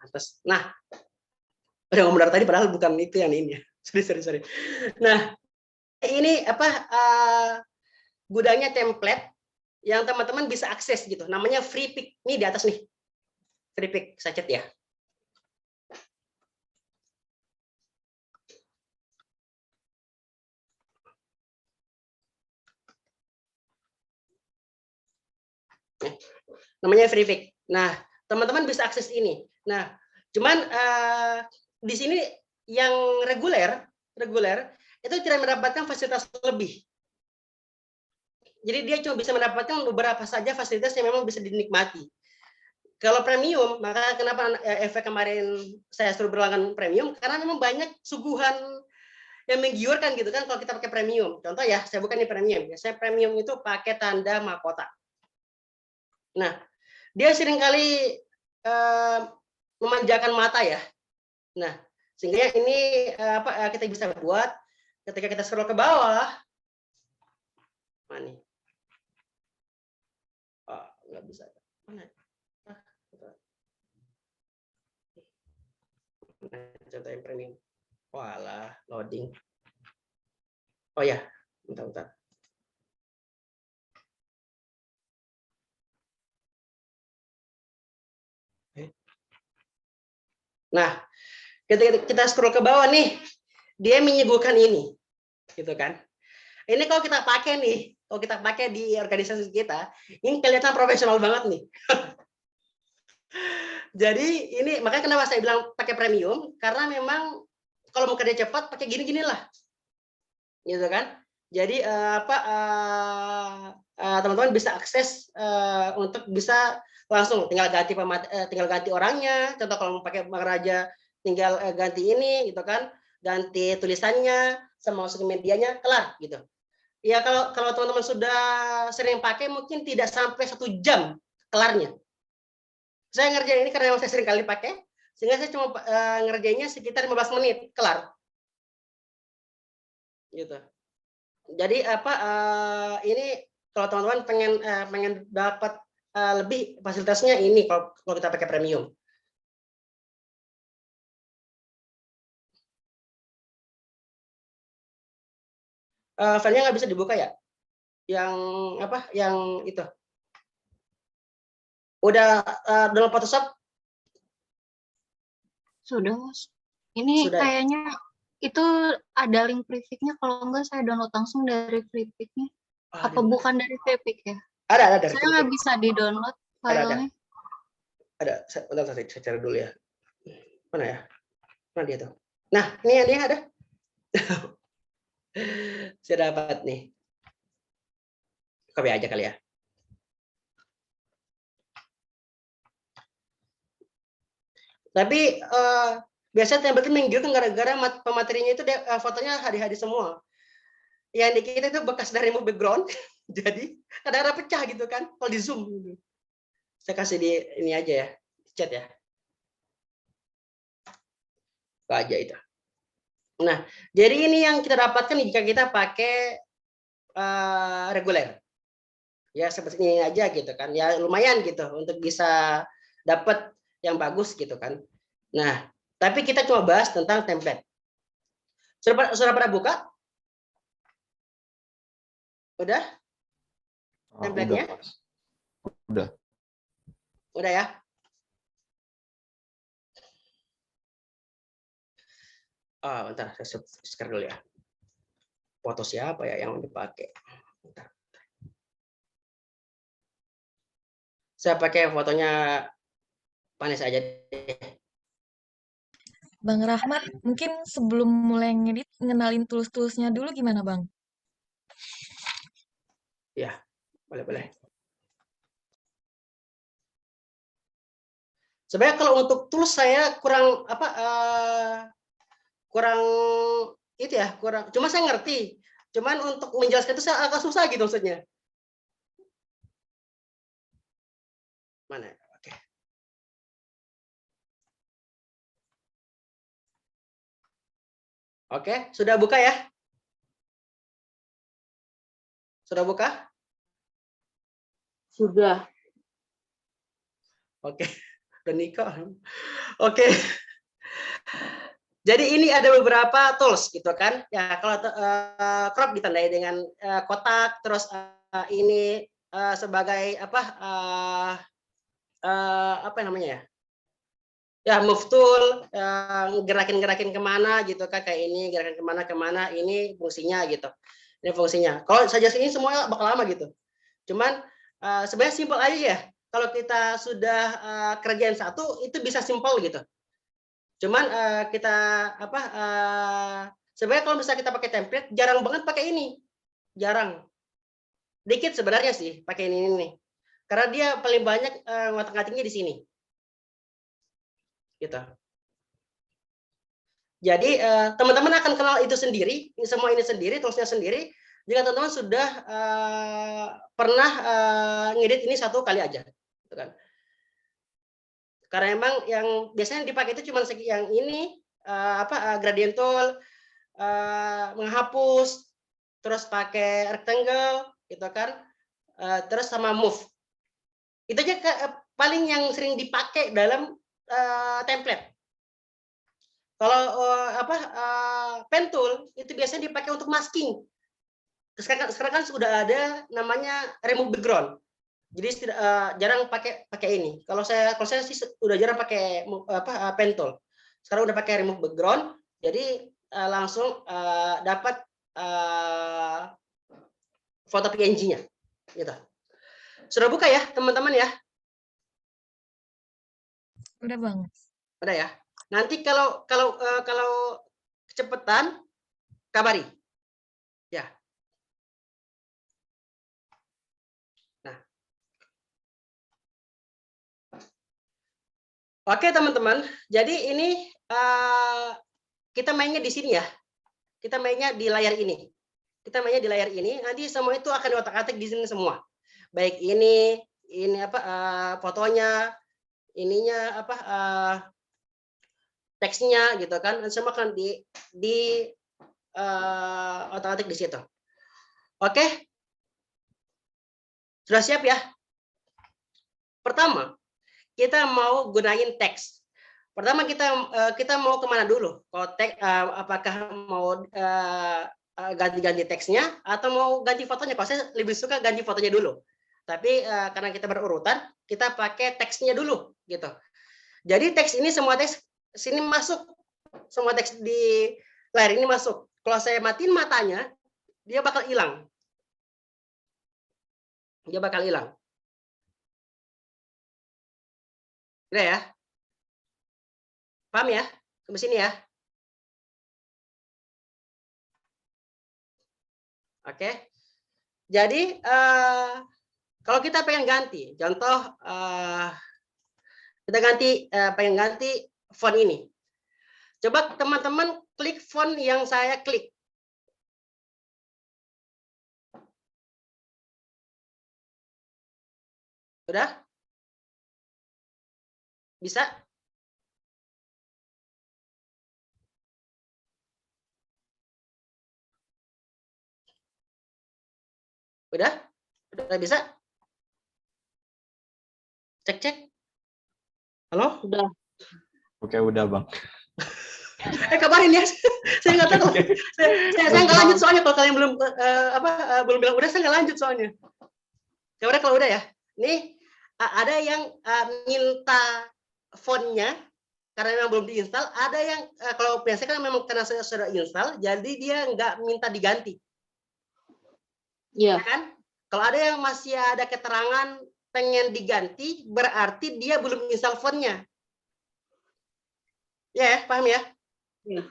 Atas. Nah, udah ngomong dari tadi padahal bukan itu yang ini. Sorry. Nah, ini apa gudangnya template yang teman-teman bisa akses gitu. Namanya free pick. Ini di atas nih. Free pick saya chat ya. Namanya free pick. Nah, teman-teman bisa akses ini. Nah, cuman di sini yang reguler itu tidak mendapatkan fasilitas lebih. Jadi dia cuma bisa mendapatkan beberapa saja fasilitas yang memang bisa dinikmati. Kalau premium, maka kenapa efek kemarin saya suruh berlangganan premium? Karena memang banyak suguhan yang menggiurkan gitu kan kalau kita pakai premium. Contoh ya, saya bukan di premium. Saya premium itu pakai tanda mahkota. Nah, dia seringkali memanjakan mata ya. Nah, sehingga ini apa kita bisa buat ketika kita scroll ke bawah. Mana? Oh, nggak bisa. Mana? Contoh yang premium. Walah, loading. Oh ya, bentar. Nah, ketika kita scroll ke bawah nih, dia menyuguhkan ini, gitu kan? Ini kalau kita pakai nih, kalau kita pakai di organisasi kita, ini kelihatan profesional banget nih. Jadi ini makanya kenapa saya bilang pakai premium, karena memang kalau mau kerja cepat pakai gini-gini lah, gitu kan? Jadi teman-teman bisa akses untuk bisa langsung tinggal ganti orangnya. Contoh kalau mau pakai Bang Raja, tinggal ganti ini, gitu kan? Ganti tulisannya, sama masuk ke medianya, kelar, gitu. Ya kalau teman-teman sudah sering pakai, mungkin tidak sampai 1 jam kelarnya. Saya ngerjain ini karena saya sering kali pakai, sehingga saya cuma ngerjainnya sekitar 15 menit, kelar. Gitu. Jadi ini kalau teman-teman pengen dapat lebih fasilitasnya ini kalau kita pakai premium. Filenya nggak bisa dibuka ya? Yang apa? Yang itu? Udah download Photoshop? Sudah, Mas. Ini Sudah. kayaknya itu ada link free pick-nya, kalau enggak saya download langsung dari free pick-nya. Apa bukan dari free pick ya? Ada. Saya nggak bisa di-download filenya. Ada. Bentar, saya cari dulu ya. Mana ya? Mana dia tuh? Nah, ini ada. Saya dapat nih. Copy aja kali ya. Tapi biasanya template menggiurkan gara-gara pematerinya itu fotonya hari-hari semua. Yang di kita itu bekas dari remove background, jadi kadang-kadang pecah gitu kan, kalau di zoom. Gitu. Saya kasih di ini aja ya, chat ya. Itu aja itu. Nah, jadi ini yang kita dapatkan jika kita pakai reguler. Ya seperti ini aja gitu kan, ya lumayan gitu untuk bisa dapat yang bagus gitu kan. Nah, tapi kita coba bahas tentang template. Sudah pada buka? Udah? Template-nya? Udah. Udah ya? Bentar, saya share dulu ya. Foto siapa ya yang dipakai? Bentar. Saya pakai fotonya Vanessa aja deh. Bang Rahmat, mungkin sebelum mulai ngedit, ngenalin tools-toolsnya dulu gimana, Bang? Ya, boleh. Sebenarnya kalau untuk tools saya kurang itu ya, kurang. Cuma saya ngerti. Cuman untuk menjelaskan itu saya agak susah gitu maksudnya. Mana? Oke. Oke, sudah buka ya? Sudah buka? Sudah. Oke, udah nikah. Oke. Jadi ini ada beberapa tools gitu kan. Ya kalau crop ditandai dengan kotak, terus ini sebagai apa namanya ya? Ya move tool, gerakin kemana gitu kan, kayak ini gerakan kemana ini fungsinya gitu. Ini fungsinya. Kalau saja ini semua bakal lama gitu. Cuman sebenarnya simpel aja ya. Kalau kita sudah kerjaan satu itu bisa simpel gitu. Cuman kita sebenarnya kalau misalnya kita pakai template jarang banget pakai ini. Jarang. Dikit sebenarnya sih pakai ini nih. Karena dia paling banyak ngotak-ngatiknya di sini. Gitu. Jadi teman-teman akan kenal itu sendiri, semua ini sendiri, toolsnya sendiri. Jika teman-teman sudah pernah ngedit ini satu kali aja, gitu kan? Karena emang yang biasanya dipakai itu cuma yang ini gradient tool, menghapus, terus pakai rectangle, gitu kan? Terus sama move. Itu aja paling yang sering dipakai dalam template. Kalau pen tool itu biasanya dipakai untuk masking. Sekarang kan sudah ada namanya remove background. Jadi jarang pakai ini. Kalau saya sih udah jarang pakai pen tool. Sekarang udah pakai remove background. Jadi langsung dapat foto PNG-nya. Gitu. Sudah buka ya teman-teman ya? Udah, Bang. Udah ya. Nanti kalau kecepatan kabari. Ya. Nah. Oke, teman-teman. Jadi ini kita mainnya di sini ya. Kita mainnya di layar ini. Nanti semua itu akan diotak-atik di sini semua. Baik ini fotonya, ininya teksnya gitu kan, semua akan di otak-atik di situ. Oke, sudah siap ya? Pertama, kita mau gunain teks. Pertama kita mau kemana dulu? Kalau teks, apakah mau ganti-ganti teksnya atau mau ganti fotonya? Kalau saya lebih suka ganti fotonya dulu. Tapi karena kita berurutan, kita pakai teksnya dulu gitu. Jadi teks ini semua teks sini masuk, semua teks di layar ini masuk. Kalau saya matiin matanya, dia bakal hilang. Udah ya? Paham ya? Sampai sini ya? Oke. Jadi kalau kita pengen ganti, contoh kita pengen ganti font ini. Coba teman-teman klik font yang saya klik. Sudah? Bisa? Udah? Udah bisa? Cek. Halo? Udah. Oke, udah Bang. Kabarin ya. Saya nggak tahu. Saya nggak lanjut soalnya kalau kalian belum belum bilang udah, saya nggak lanjut soalnya. Ya udah kalau udah ya. Nih ada yang minta fontnya karena memang belum diinstal. Ada yang kalau biasanya kan memang karena saya sudah install, jadi dia nggak minta diganti. Iya. Ya kan? Kalau ada yang masih ada keterangan pengen diganti, berarti dia belum install fontnya. Ya, paham ya?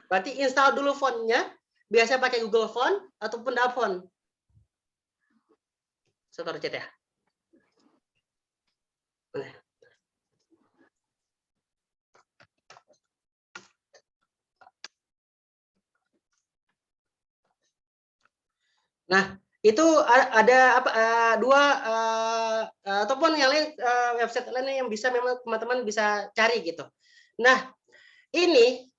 Berarti install dulu fontnya, biasanya pakai Google Font ataupun Davon. Saya taruh chat ya. Nah, itu ada dua ataupun yang lain website lain yang bisa memang teman-teman bisa cari gitu. Nah, ini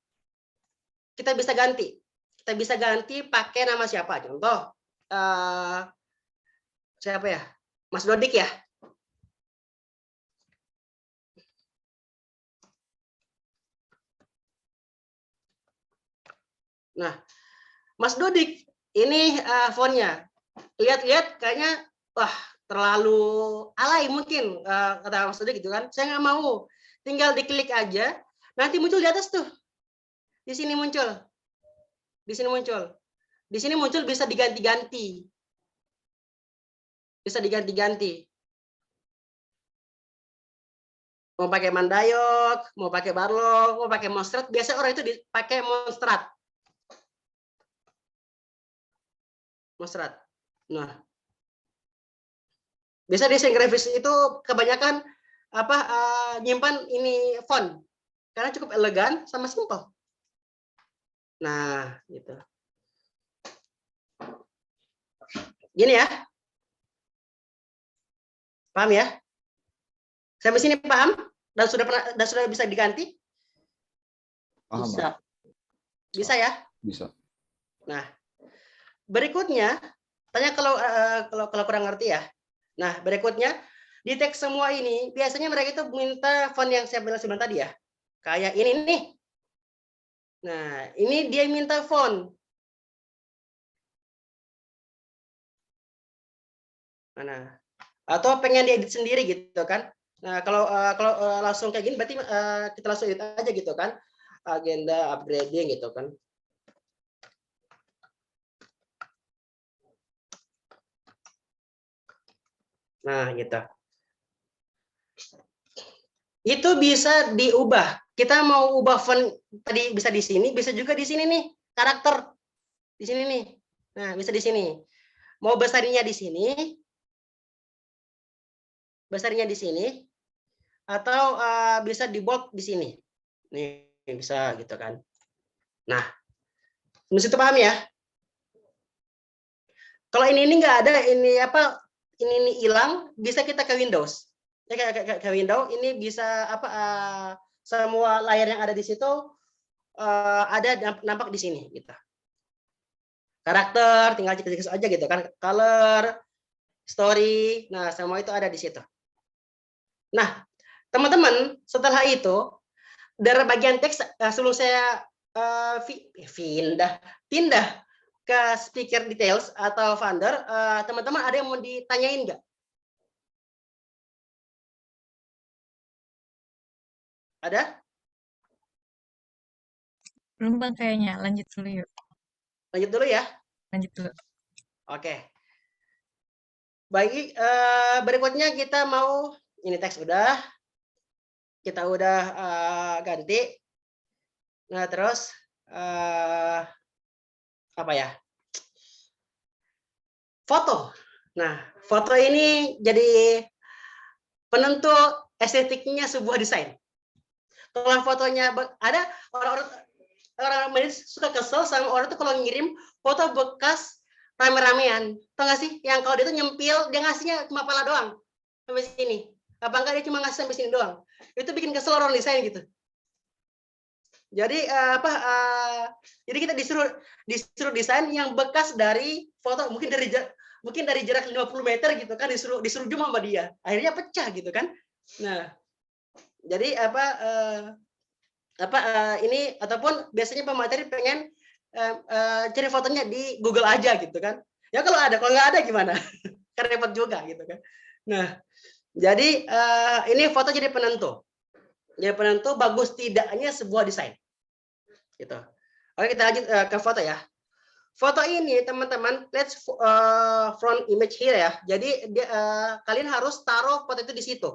kita bisa ganti. Kita bisa ganti pakai nama siapa? Contoh, siapa ya? Mas Dodik ya. Nah, Mas Dodik, ini fontnya. Lihat-lihat kayaknya, wah terlalu alay mungkin, kata Mas Dodik gitu kan. Saya nggak mau. Tinggal diklik aja, nanti muncul di atas tuh. Di sini muncul. Di sini muncul. Di sini muncul bisa diganti-ganti. Bisa diganti-ganti. Mau pakai Mandayok, mau pakai Barlog, mau pakai Monstrat. Biasanya orang itu dipakai Monstrat. Monstrat. Nah, biasa desain grafis itu kebanyakan nyimpan ini font karena cukup elegan sama simple. Nah, gitu. Gini ya. Paham ya? Sampai sini paham? Dan sudah bisa diganti? Paham, Bisa. Bang. Bisa ya? Bisa. Nah, berikutnya, tanya kalau kurang ngerti ya. Nah, berikutnya di teks semua ini biasanya mereka itu minta font yang saya bilang sebelum tadi ya. Kayak ini nih. Nah, ini dia minta font. Mana? Atau pengen diedit sendiri gitu kan. Nah, kalau langsung kayak gini berarti kita langsung edit aja gitu kan. Agenda upgrading gitu kan. Nah, gitu. Itu bisa diubah. Kita mau ubah font tadi bisa di sini, bisa juga di sini nih, karakter. Di sini nih. Nah, bisa di sini. Mau besarnya di sini. Besarnya di sini atau bisa di bold di sini. Nih, bisa gitu kan. Nah, di situ paham ya? Kalau ini nggak ada, ini hilang, bisa kita ke Windows. Ya, ke Windows ini bisa semua layar yang ada di situ ada nampak di sini gitu. Karakter tinggal cek aja gitu kan. Color, story, nah semua itu ada di situ. Nah, teman-teman, setelah itu dari bagian teks sebelum saya pindah ke speaker details atau Finder, teman-teman ada yang mau ditanyain nggak? Ada? Belum Bang kayaknya. Lanjut dulu yuk. Lanjut dulu ya. Lanjut dulu. Oke. Baik, berikutnya kita mau ini teks udah. Kita udah ganti. Nah, terus apa ya? foto. Nah, foto ini jadi penentu estetiknya sebuah desain. Kalau fotonya ada orang medis suka kesel sama orang tuh kalau ngirim foto bekas rame-ramean. Tau gak sih? Yang kalau dia tuh nyempil, dia ngasihnya cuma pala doang. Sampai sini. Apa enggak dia cuma ngasih sampai sini doang. Itu bikin kesel orang desain gitu. Jadi jadi kita disuruh desain yang bekas dari foto, mungkin dari jarak 50 meter gitu kan, disuruh zoom sama dia. Akhirnya pecah gitu kan. Nah, jadi ini ataupun biasanya pemateri pengen cari fotonya di Google aja gitu kan. Ya kalau nggak ada gimana? Kan repot juga gitu kan. Nah, jadi ini foto jadi penentu. Jadi penentu bagus tidaknya sebuah desain. Gitu. Oke, kita lanjut ke foto ya. Foto ini teman-teman, let's front image here ya. Jadi kalian harus taruh foto itu di situ.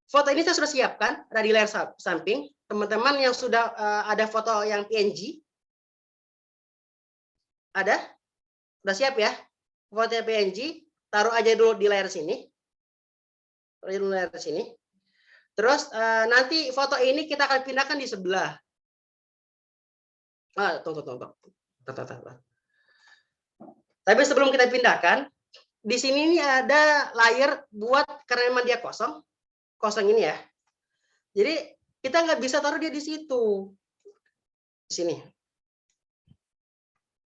Foto ini saya sudah siapkan, ada di layar samping. Teman-teman yang sudah ada foto yang PNG, ada? Sudah siap ya? Foto PNG, taruh aja dulu di layar sini. Taruh dulu layar sini. Terus nanti foto ini kita akan pindahkan di sebelah. Tunggu. Tapi sebelum kita pindahkan, di sini ini ada layar buat karena memang dia kosong ini ya. Jadi kita nggak bisa taruh dia di situ, di sini.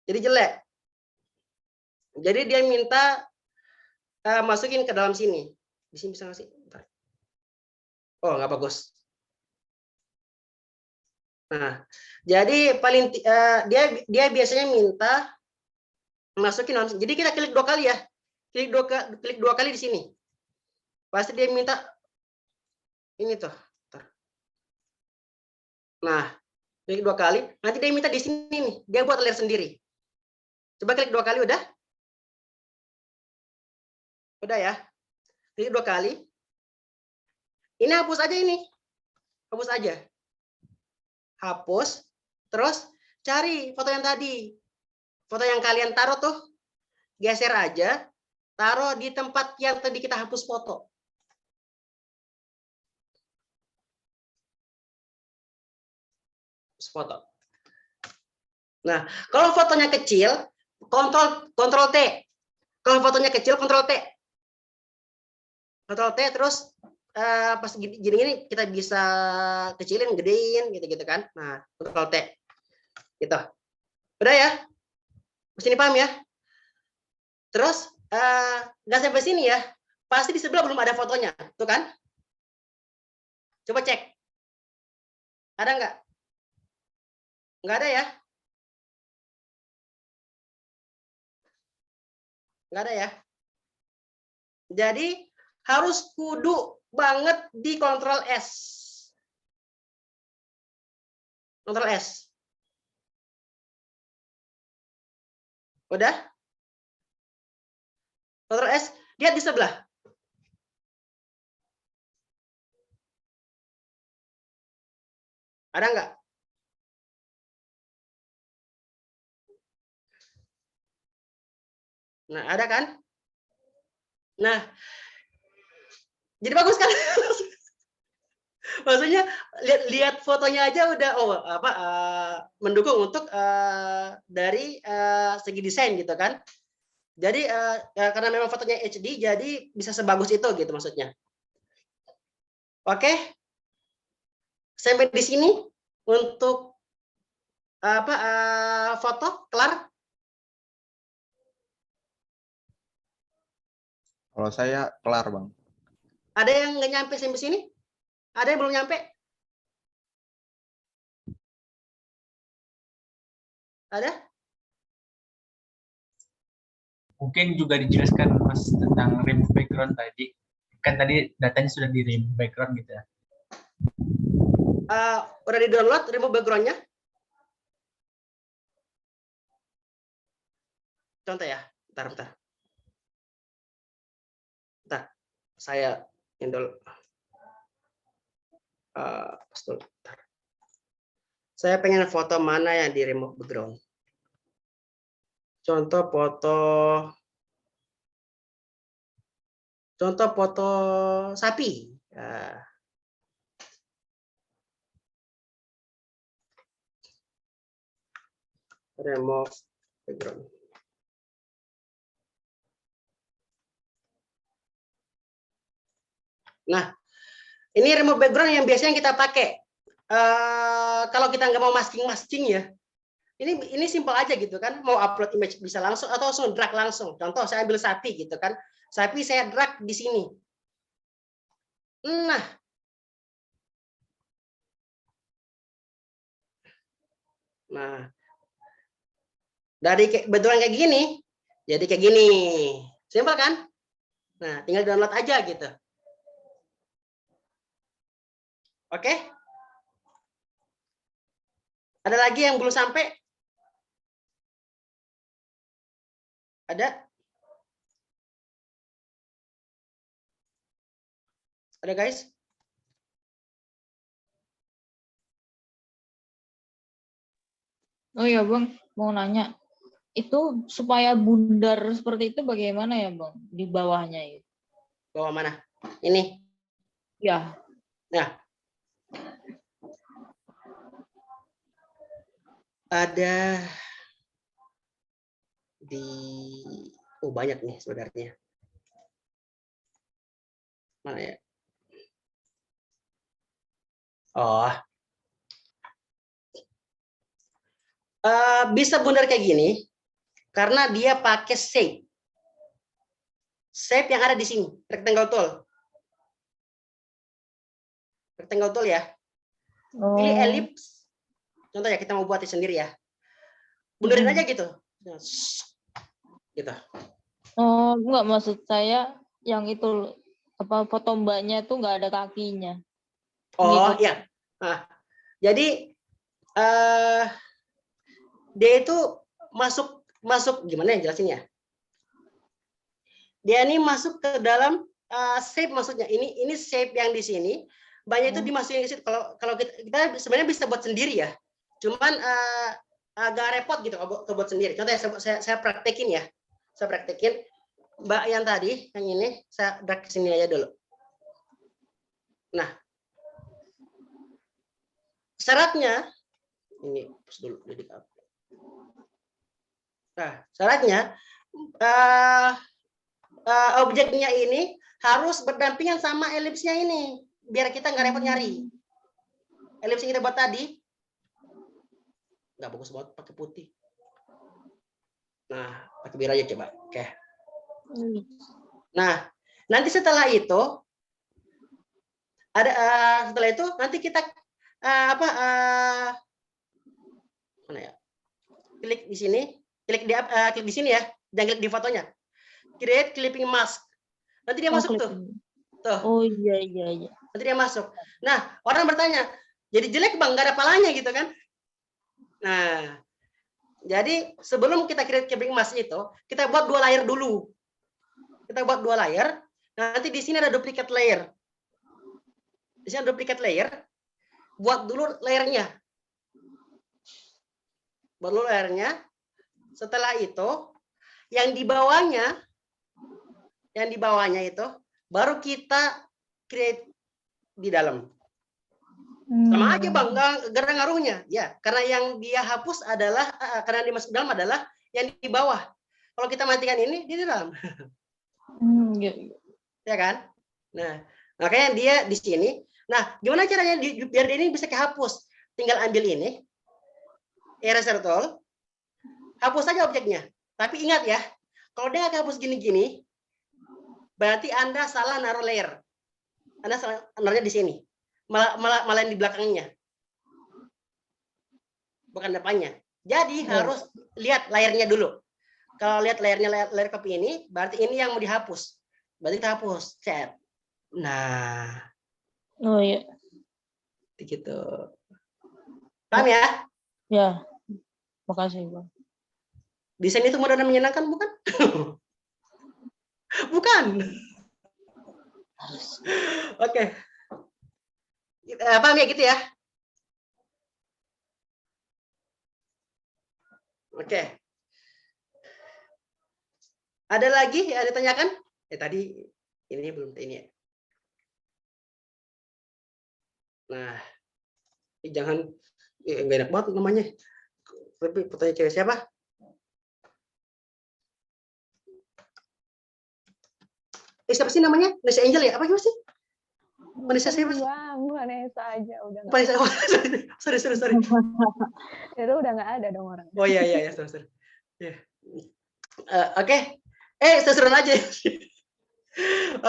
Jadi jelek. Jadi dia minta masukin ke dalam sini. Di sini bisa nggak sih? Bentar. Oh, nggak bagus. Nah, jadi paling dia biasanya minta masukin dalam sini. Jadi kita klik 2 kali ya. Klik dua kali di sini. Pasti dia minta ini tuh. Nah, klik 2 kali. Nanti dia minta di sini nih. Dia buat layar sendiri. Coba klik 2 kali udah. Udah ya. Klik 2 kali. Ini hapus aja ini. Hapus aja. Hapus. Terus cari foto yang tadi. Foto yang kalian taruh tuh. Geser aja. Taruh di tempat yang tadi kita hapus foto. Foto. Nah, kalau fotonya kecil, kontrol T. Kalau fotonya kecil, kontrol T. Kontrol T terus pas gini kita bisa kecilin, gedein gitu kan. Nah, kontrol T. Gitu. Udah ya? Mesti paham ya? Terus nggak sampai sini ya. Pasti di sebelah belum ada fotonya, tuh kan? Coba cek. Ada nggak? Nggak ada ya? Nggak ada ya? Jadi harus kudu banget di Ctrl S. Ctrl S. Udah? Ctrl S, lihat di sebelah. Ada nggak? Nah, ada kan? Nah, jadi bagus kan? Maksudnya lihat fotonya aja udah mendukung untuk dari segi desain gitu kan. Jadi karena memang fotonya HD jadi bisa sebagus itu gitu maksudnya. Oke. Sampai di sini untuk foto kelar. Kalau saya kelar, Bang. Ada yang nggak nyampe sampai sini? Ada yang belum nyampe? Ada? Mungkin juga dijelaskan Mas tentang remove background tadi. Kan tadi datanya sudah di remove background gitu ya. Udah di-download remove background-nya? Contoh ya. Bentar. Saya indol saya pengen foto mana yang di remove background. Contoh foto Contoh foto sapi. Nah. Remove background. Nah, ini remove background yang biasanya kita pakai. Kalau kita nggak mau masking ya, ini simpel aja gitu kan. Mau upload image bisa langsung atau langsung drag langsung. Contoh saya ambil sapi gitu kan. Sapi saya drag di sini. Nah, dari background kayak gini, jadi kayak gini. Simpel kan? Nah, tinggal download aja gitu. Oke? Ada lagi yang belum sampai? Ada? Ada guys? Oh ya Bang, mau nanya. Itu supaya bundar seperti itu bagaimana ya Bang? Di bawahnya itu. Bawah mana? Ini? Ya. Nah. Ada di banyak nih sebenarnya. Mana ya? Bisa bundar kayak gini karena dia pakai shape. Shape yang ada di sini, rectangle tool. Rectangle tool ya. Pilih ellipse. Contoh ya, kita mau buat sendiri ya. Bundarin aja gitu. Gitu. Oh, enggak, maksud saya yang itu apa foto mbaknya itu enggak ada kakinya. Oh iya. Nah, jadi dia itu masuk gimana ya jelasinnya? Dia ini masuk ke dalam shape, maksudnya ini shape yang di sini banyak itu dimasukin ke situ. Kalau kita sebenarnya bisa buat sendiri ya. Cuman agak repot gitu kalau buat sendiri. Contoh saya praktekin ya. Saya praktekin Mbak yang tadi, yang ini saya drag ke sini aja dulu. Nah, syaratnya ini dulu jadi nah, syaratnya objeknya ini harus berdampingan sama elipsnya ini biar kita nggak repot nyari. Elips yang kita buat tadi nggak bagus banget pakai putih. Nah, pakai biru aja coba. Oke. Nah, nanti setelah itu ada setelah itu nanti kita mana ya? Klik di sini, klik di sini ya, jangan klik di fotonya. Create clipping mask. Nanti dia masuk tuh. Tuh. Oh iya. Nanti dia masuk. Nah, orang bertanya, jadi jelek Bang, nggak ada palanya gitu kan? Nah, jadi sebelum kita create clipping mask itu, kita buat 2 layer dulu. Kita buat 2 layer. Nanti di sini ada duplicate layer. Di sini ada duplicate layer. Buat dulu layernya. Buat dulu layernya. Setelah itu, yang di bawahnya itu baru kita create di dalam. Sama aja Bang, nggak ada ngaruhnya. Ya, karena yang dia hapus adalah karena yang dimasuk dalam adalah yang di bawah. Kalau kita matikan ini di dalam. Ya kan? Nah, makanya dia di sini. Nah, gimana caranya biar dia ini bisa kehapus? Tinggal ambil ini, eraser tool, hapus saja objeknya. Tapi ingat ya, kalau dia nggak hapus gini-gini, berarti Anda salah naruh layer. Anda salah naruhnya di sini. Malah di belakangnya. Bukan depannya. Jadi harus lihat layernya dulu. Kalau lihat layernya layer copy ini, berarti ini yang mau dihapus. Berarti kita hapus. Set. Nah. Oh iya. Gitu. Paham ya? Ya. Makasih Bang. Desain itu mudah dan menyenangkan, bukan? Bukan. Oke. Paham ya gitu ya? Oke. Ada lagi yang ditanyakan? Tadi Ini belum ini ya. Nah, jangan nggak enak banget namanya. Tapi fotonya cewek siapa? Siapa sih namanya? Vanessa Angel ya? Apa gimana sih? Vanessa siapa? Bang, Vanessa aja udah nggak. Vanessa, sorry. Itu udah nggak ada dong orang. Oh iya, sorry. Yeah. Oke. Seru-seruan aja.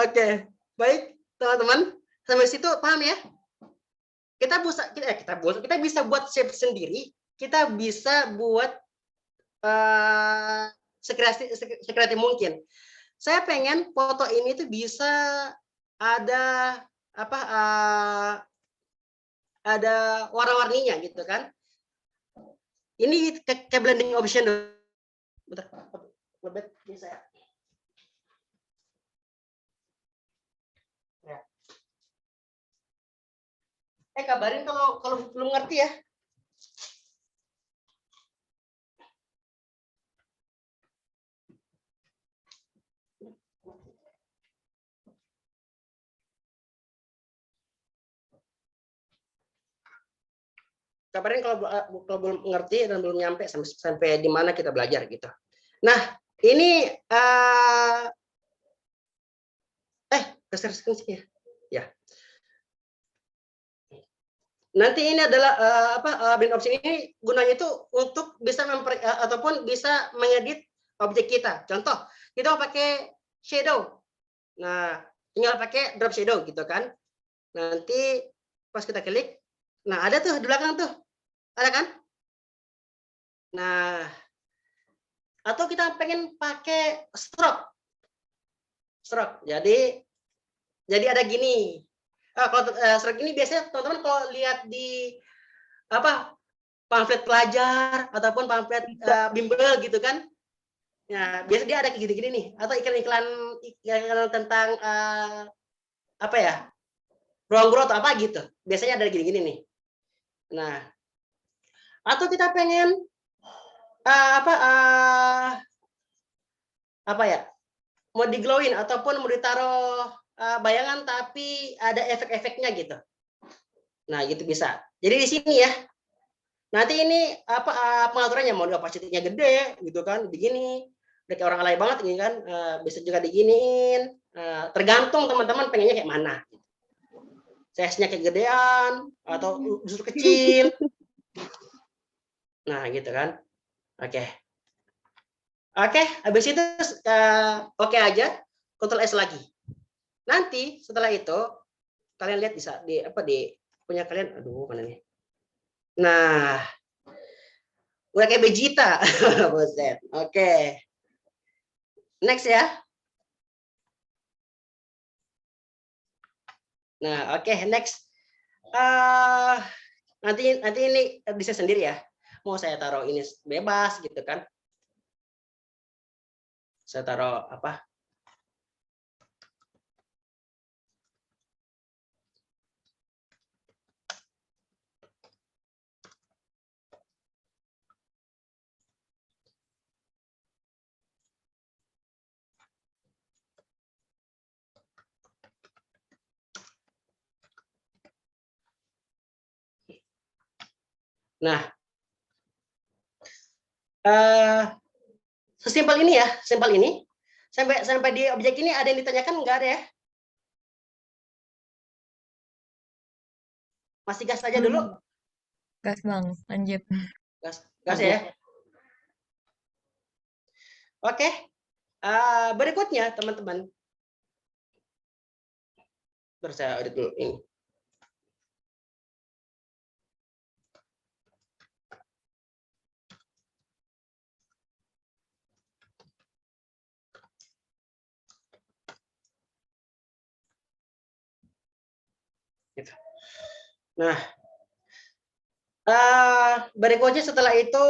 Oke, baik teman-teman. Sampai situ paham ya? Kita bisa buat shape sendiri. Kita bisa buat sekreatif mungkin. Saya pengen foto ini tuh bisa ada apa? Ada warna-warninya gitu kan? Ini kayak blending option. Bentar, lebet bisa ya. Kabarin kalau belum ngerti ya. Kabarin kalau belum ngerti dan belum nyampe sampai di mana kita belajar gitu. Nah, ini geser sini ya. Nanti ini adalah blend option ini gunanya itu untuk bisa ataupun bisa mengedit objek kita. Contoh, kita mau pakai shadow. Nah, tinggal pakai drop shadow gitu kan. Nanti pas kita klik, nah ada tuh di belakang tuh. Ada kan? Nah, atau kita pengen pakai stroke. Jadi ada gini. Kalau stroke ini biasanya teman-teman kalau lihat di pamflet pelajar ataupun pamflet bimbel gitu kan. Nah, biasanya dia ada kayak gini-gini nih, atau iklan tentang ruang guru atau apa gitu. Biasanya ada gini-gini nih. Nah, atau kita pengen mau di-glowin ataupun mau ditaruh bayangan tapi ada efek-efeknya gitu. Nah, gitu bisa. Jadi di sini ya. Nanti ini pengaturannya, mau opacity-nya gede gitu kan, begini. Udah kayak orang alay banget ini kan, bisa juga diginiin. Tergantung teman-teman pengennya kayak mana. Size-nya kayak gedean atau justru kecil. Nah, gitu kan. Oke, habis itu oke aja, Ctrl S lagi. Nanti setelah itu kalian lihat bisa di punya kalian, aduh mana nih. Nah, udah kayak Vegeta. Buset. Oke. Next ya. Nah, oke, next. Nanti ini bisa sendiri ya. Mau saya taruh ini bebas gitu kan. Saya taruh apa? Nah, sesimpel ini ya, sampai di objek ini ada yang ditanyakan nggak ada ya? Masih gas aja dulu. Gas Bang, lanjut. Gas ya. Oke, berikutnya teman-teman. Terus saya edit dulu ini. Nah, berikutnya setelah itu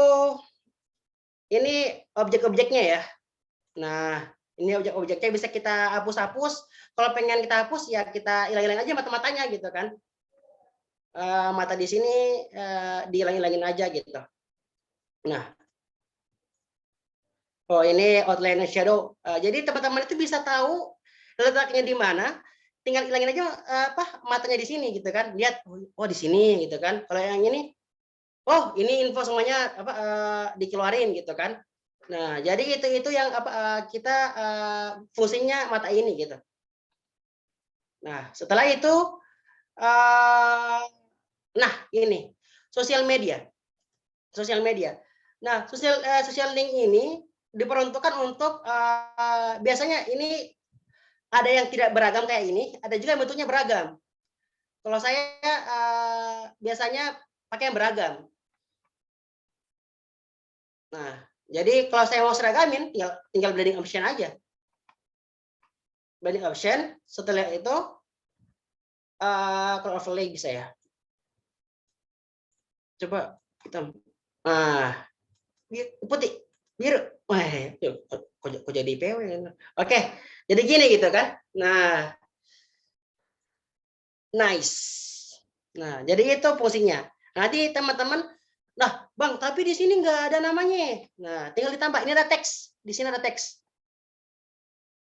ini objek-objeknya ya. Nah, ini objek-objeknya bisa kita hapus-hapus. Kalau pengen kita hapus ya kita hilang-hilangin aja mata-matanya gitu kan. Mata di sini dihilang-hilangin aja gitu. Nah, oh ini outline shadow. Jadi teman-teman itu bisa tahu letaknya di mana, tinggal ilangin aja matanya di sini gitu kan. Lihat, oh di sini gitu kan. Kalau yang ini, oh ini info semuanya dikeluarin gitu kan. Nah, jadi itu yang kita fungsinya mata ini gitu. Nah, setelah itu nah ini sosial media. Sosial media. Nah, social link ini diperuntukkan untuk biasanya ini ada yang tidak beragam kayak ini, ada juga yang bentuknya beragam. Kalau saya biasanya pakai yang beragam. Nah, jadi kalau saya mau seragamin, tinggal blending option aja. Blending option, setelah itu kalau overlay bisa ya. Coba kita, putih, biru. Wah, kok jadi PW. Oke, jadi gini gitu kan. Nah, nice. Nah, jadi itu fungsinya. Nanti teman-teman, nah Bang, tapi di sini nggak ada namanya. Nah, tinggal ditambah. Ini ada teks. Di sini ada teks.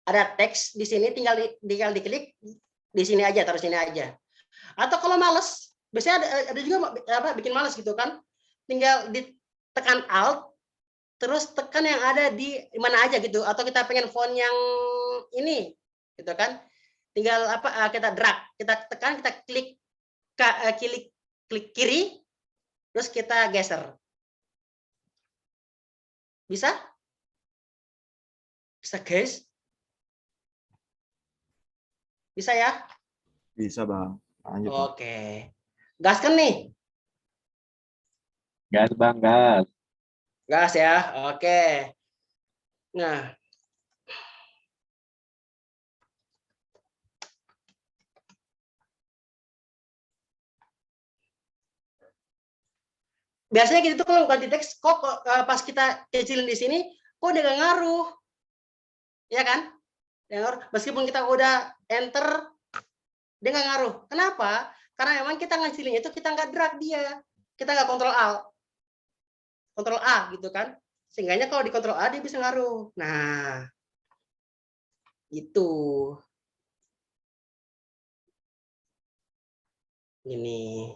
Ada teks di sini, tinggal diklik. Di sini aja, taruh sini aja. Atau kalau males, biasanya ada juga bikin males gitu kan. Tinggal ditekan Alt, terus tekan yang ada di mana aja gitu. Atau kita pengen font yang ini, gitu kan. Tinggal kita drag, kita tekan, kita klik kiri, terus kita geser. Bisa? Bisa guys? Bisa ya? Bisa Bang. Lanjut. Oke. Gaskan nih. Gas Bang, gas. Gas ya. Oke. Nah. Biasanya gitu kalau ganti teks, kok pas kita kecilin di sini, kok dia nggak ngaruh, ya kan? Meskipun kita udah enter, dia nggak ngaruh. Kenapa? Karena memang kita ngecilinnya itu kita nggak drag dia, kita nggak kontrol Alt, kontrol A gitu kan? Sehingganya kalau di kontrol A dia bisa ngaruh. Nah, itu. Ini.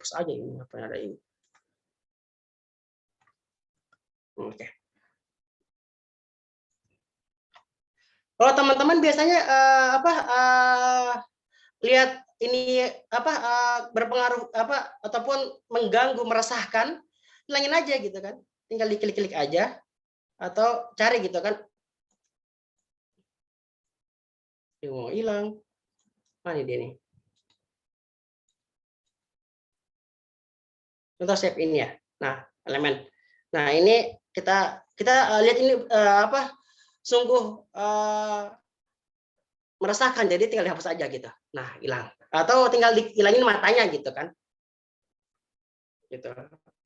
Terus aja ini apa yang ada ini. Oke. Kalau teman-teman biasanya lihat ini berpengaruh ataupun mengganggu, meresahkan, hilangin aja gitu kan. Tinggal diklik-klik aja atau cari gitu kan. Dia mau hilang. Mana dia nih? Contoh shape ini ya. Nah, elemen. Nah, ini kita lihat ini sungguh meresahkan, jadi tinggal dihapus aja gitu. Nah, hilang. Atau tinggal dihilangin matanya gitu kan. Gitu.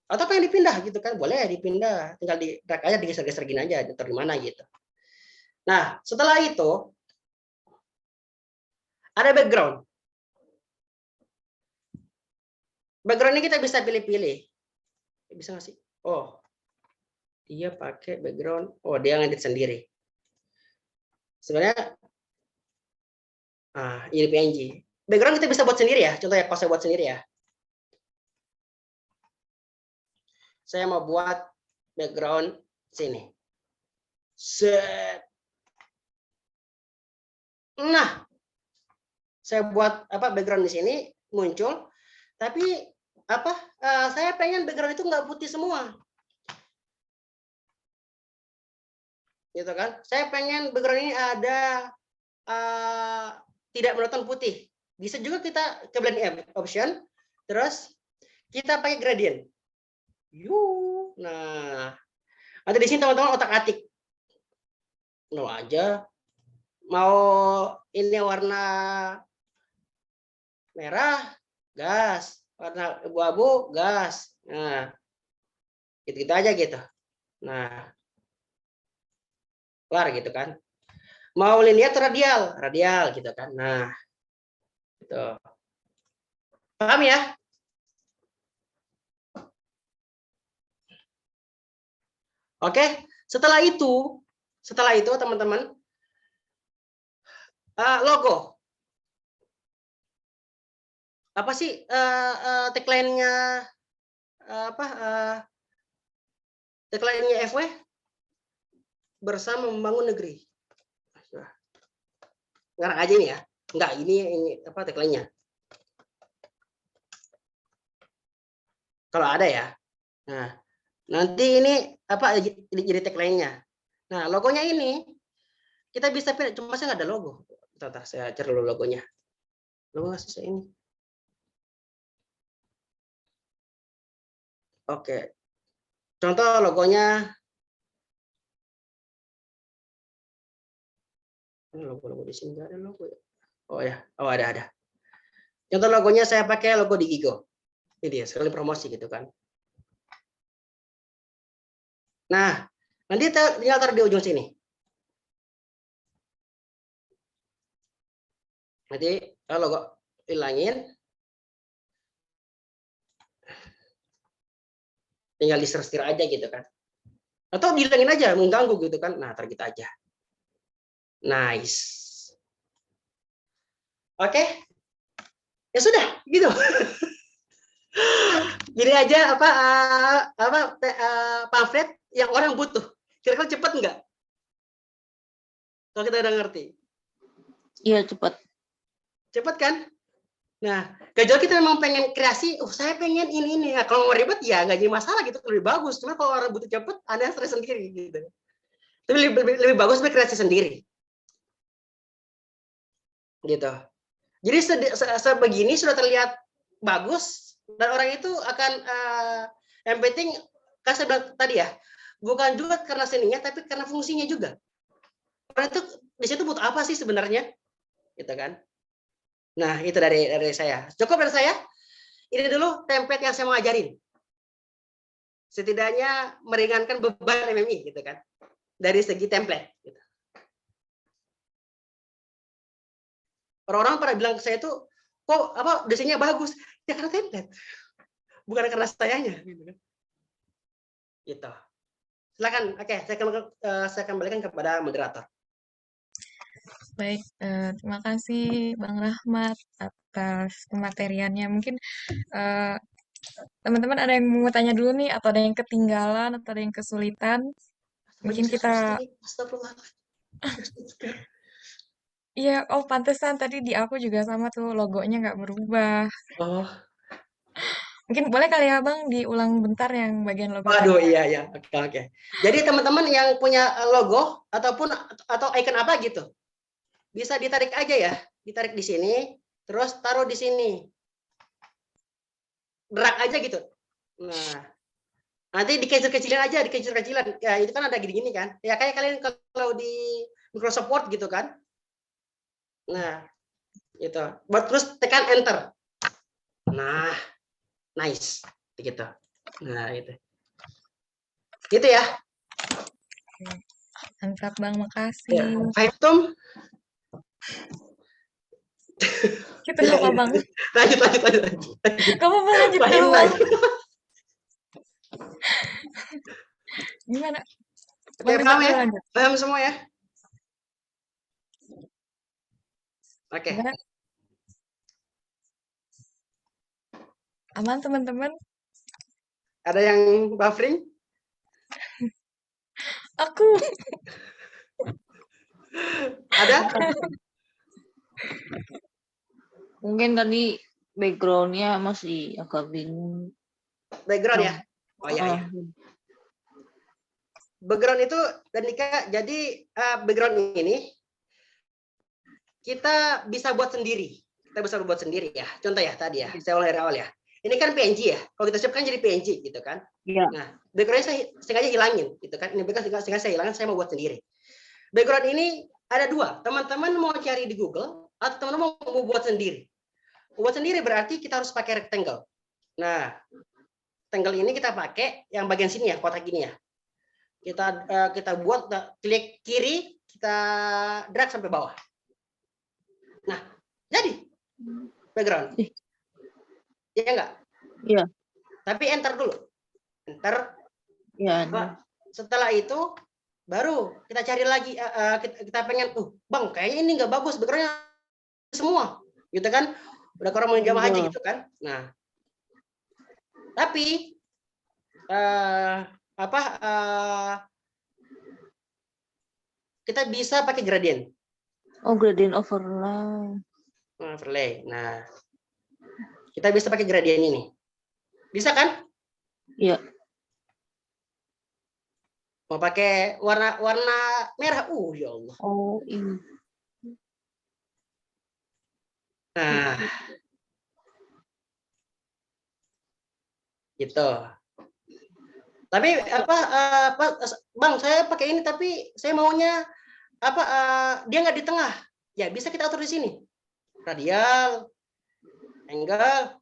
Atau pengen dipindah gitu kan, boleh dipindah. Tinggal di drag aja, digeser-geser gini aja, di mana gitu. Nah, setelah itu ada background. Background ini kita bisa pilih-pilih. Bisa nggak sih? Oh, dia pakai background. Oh, dia ngedit sendiri. Sebenarnya, ini PNG. Background kita bisa buat sendiri ya. Contoh ya, kalau saya buat sendiri ya. Saya mau buat background sini. Set. Nah, saya buat background di sini muncul, tapi saya pengen background itu nggak putih semua, gitu kan? Saya pengen background ini ada tidak monoton putih. Bisa juga kita ke blending option, terus kita pakai gradient. Nah, ada di sini teman-teman otak-atik. Nol aja. Mau ini warna merah, gas. Warna abu-abu, gas. Nah, gitu-gitu aja gitu. Nah, kelar gitu kan. Mau linear atau radial gitu kan. Nah, gitu. Paham ya? Oke, setelah itu teman-teman, Logo. Apa sih tagline-nya tagline-nya FW? Bersama membangun negeri. Ngarang aja ini ya. Enggak, ini apa tagline-nya. Kalau ada ya. Nah, nanti ini apa jadi tagline-nya. Nah, logonya ini kita bisa pilih, cuma saya nggak ada logo. Bentar, saya cari dulu logonya. Logo nggak susah ini. Oke. Contoh logonya. Logo di sini nggak ada logo ya. Oh ya, oh ada. Contoh logonya saya pakai logo di Gigo. Ini dia, sekali promosi gitu kan. Nah, nanti tinggal taruh di ujung sini. Nanti kalau logo hilangin, tinggal disetir aja gitu kan. Atau dihilangin aja, mengganggu gitu kan. Nah, taruh gitu aja. Nice. Oke. Ya sudah, gitu. Gini aja pamflet yang orang butuh. Kira-kira cepat nggak? Kalau kita udah ngerti. Iya, cepat. Cepat kan? Nah, kecuali kita memang pengen kreasi, saya pengen ini. Nah, kalau mau ribet ya nggak jadi masalah gitu, lebih bagus. Cuma kalau orang butuh cepat, Anda stres sendiri gitu. Tapi lebih bagus berkreasi sendiri. Gitu. Jadi sebegini sudah terlihat bagus dan orang itu akan yang penting kan saya bilang tadi ya, bukan juga karena seninya tapi karena fungsinya juga. Orang itu di situ butuh apa sih sebenarnya? Gitu kan. Nah, itu dari saya. Cukup dari saya. Ini dulu template yang saya mau ajarin. Setidaknya meringankan beban MMI gitu kan. Dari segi template gitu. Orang-orang pada bilang ke saya itu kok desainnya bagus, ya karena template, bukan karena sayanya, gitu kan. Gitu. Silakan, oke, saya kembalikan kepada moderator. Baik, terima kasih Bang Rahmat atas pemateriannya. Mungkin teman-teman ada yang mau tanya dulu nih, atau ada yang ketinggalan, atau ada yang kesulitan? Mungkin kita. Iya, oh pantesan tadi di aku juga sama tuh logonya nggak berubah. Oh. Mungkin boleh kali ya Bang diulang bentar yang bagian logo. Waduh, iya. Oke. Jadi teman-teman yang punya logo atau icon apa gitu, bisa ditarik aja ya, ditarik di sini, terus taruh di sini, drag aja gitu. Nah, nanti dikecil-kecilin aja, dikecil-kecilan. Ya itu kan ada gini-gini kan. Ya kayak kalian kalau di Microsoft Word gitu kan. Nah, gitu. Terus tekan enter. Nah, nice, gitu. Nah, itu. Gitu ya. Mantap Bang, makasih. Ya, Fivetom. Gitu nggak apa Bang? Lanjut. Gak apa-apa, lanjut. Gimana? Oke, paham ya? Paham semua ya? Oke. Aman teman-teman? Ada yang buffering? Aku. Ada? Mungkin tadi background-nya masih agak bingung. Background ya? Oh iya. Background itu, Danika, jadi background ini kita bisa buat sendiri. Kita bisa buat sendiri ya. Contoh ya tadi ya, saya ulang dari awal ya. Ini kan PNG ya. Kalau kita siapkan jadi PNG gitu kan. Iya. Nah, background-nya saya sengaja hilangin gitu kan. Ini background sengaja saya hilangin, saya mau buat sendiri. Background ini ada dua. Teman-teman mau cari di Google atau teman-teman mau buat sendiri. Buat sendiri berarti kita harus pakai rectangle. Nah, rectangle ini kita pakai yang bagian sini ya, kotak gini ya. Kita buat, klik kiri, kita drag sampai bawah. Nah, jadi background. Iya enggak? Iya. Tapi enter dulu. Enter. Iya. Setelah itu baru kita cari lagi, kita pengen, bang kayaknya ini nggak bagus, backgroundnya semua, gitu kan? Udah orang mau jamaah haji gitu kan? Nah, tapi kita bisa pakai gradient. Oh, gradient overlay. Overlay. Nah, kita bisa pakai gradient ini. Bisa kan? Iya. Mau pakai warna merah, ya Allah. Oh, ini. Nah, gitu. Tapi bang, saya pakai ini tapi saya maunya dia nggak di tengah. Ya bisa kita atur di sini. Radial, angle,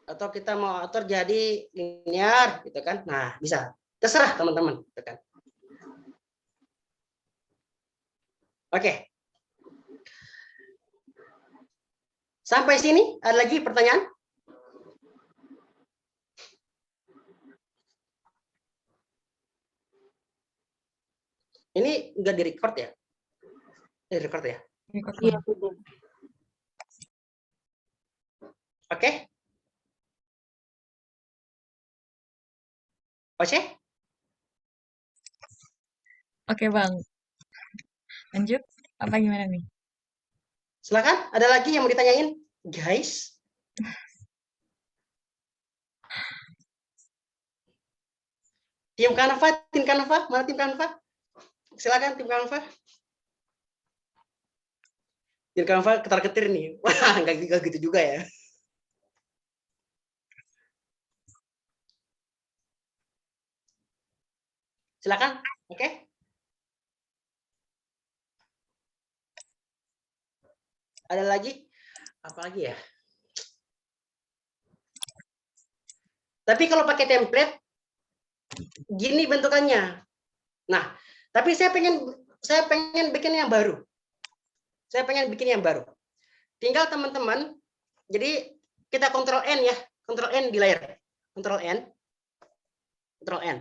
atau kita mau atur jadi linear, gitu kan? Nah, bisa. Terserah teman-teman, gitu kan? Oke. Sampai sini ada lagi pertanyaan? Ini nggak di-record ya? Di-record ya? Iya, betul. Oke? Oke? Oke, Bang. Lanjut, apa gimana nih? Silakan, ada lagi yang mau ditanyain? Guys? Tim Canva, mana tim Canva? Silakan tim Canva. Tim Canva ketar-ketir nih. Wah, enggak gitu juga ya. Silakan. Oke. Ada lagi? Apa lagi ya? Tapi kalau pakai template gini bentukannya. Nah, tapi saya pengen bikin yang baru. Saya pengen bikin yang baru. Tinggal teman-teman, jadi kita Ctrl N ya, Ctrl N di layar. Ctrl N. Ctrl N.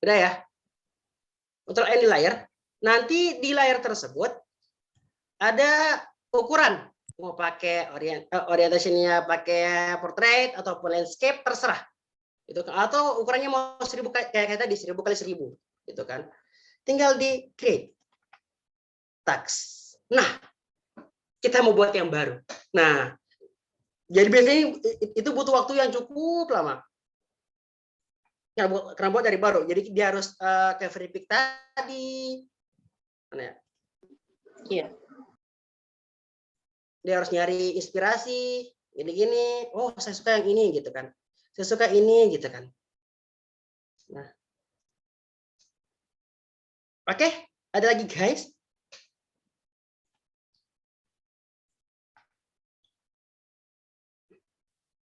Udah ya? Ctrl N di layar. Nanti di layar tersebut ada ukuran. Mau pakai orientasinya pakai portrait ataupun landscape, terserah. Itu kan, atau ukurannya mau 1000 kayak tadi 1000 kali 1000 gitu kan. Tinggal di create text. Nah, kita mau buat yang baru. Nah, jadi biasanya itu butuh waktu yang cukup lama. Karena buat dari baru. Jadi dia harus ke verifik tadi. Mana ya? Iya. Dia harus nyari inspirasi. Gini-gini. Oh, saya suka yang ini gitu kan. Saya suka ini gitu kan. Nah. Oke, ada lagi guys?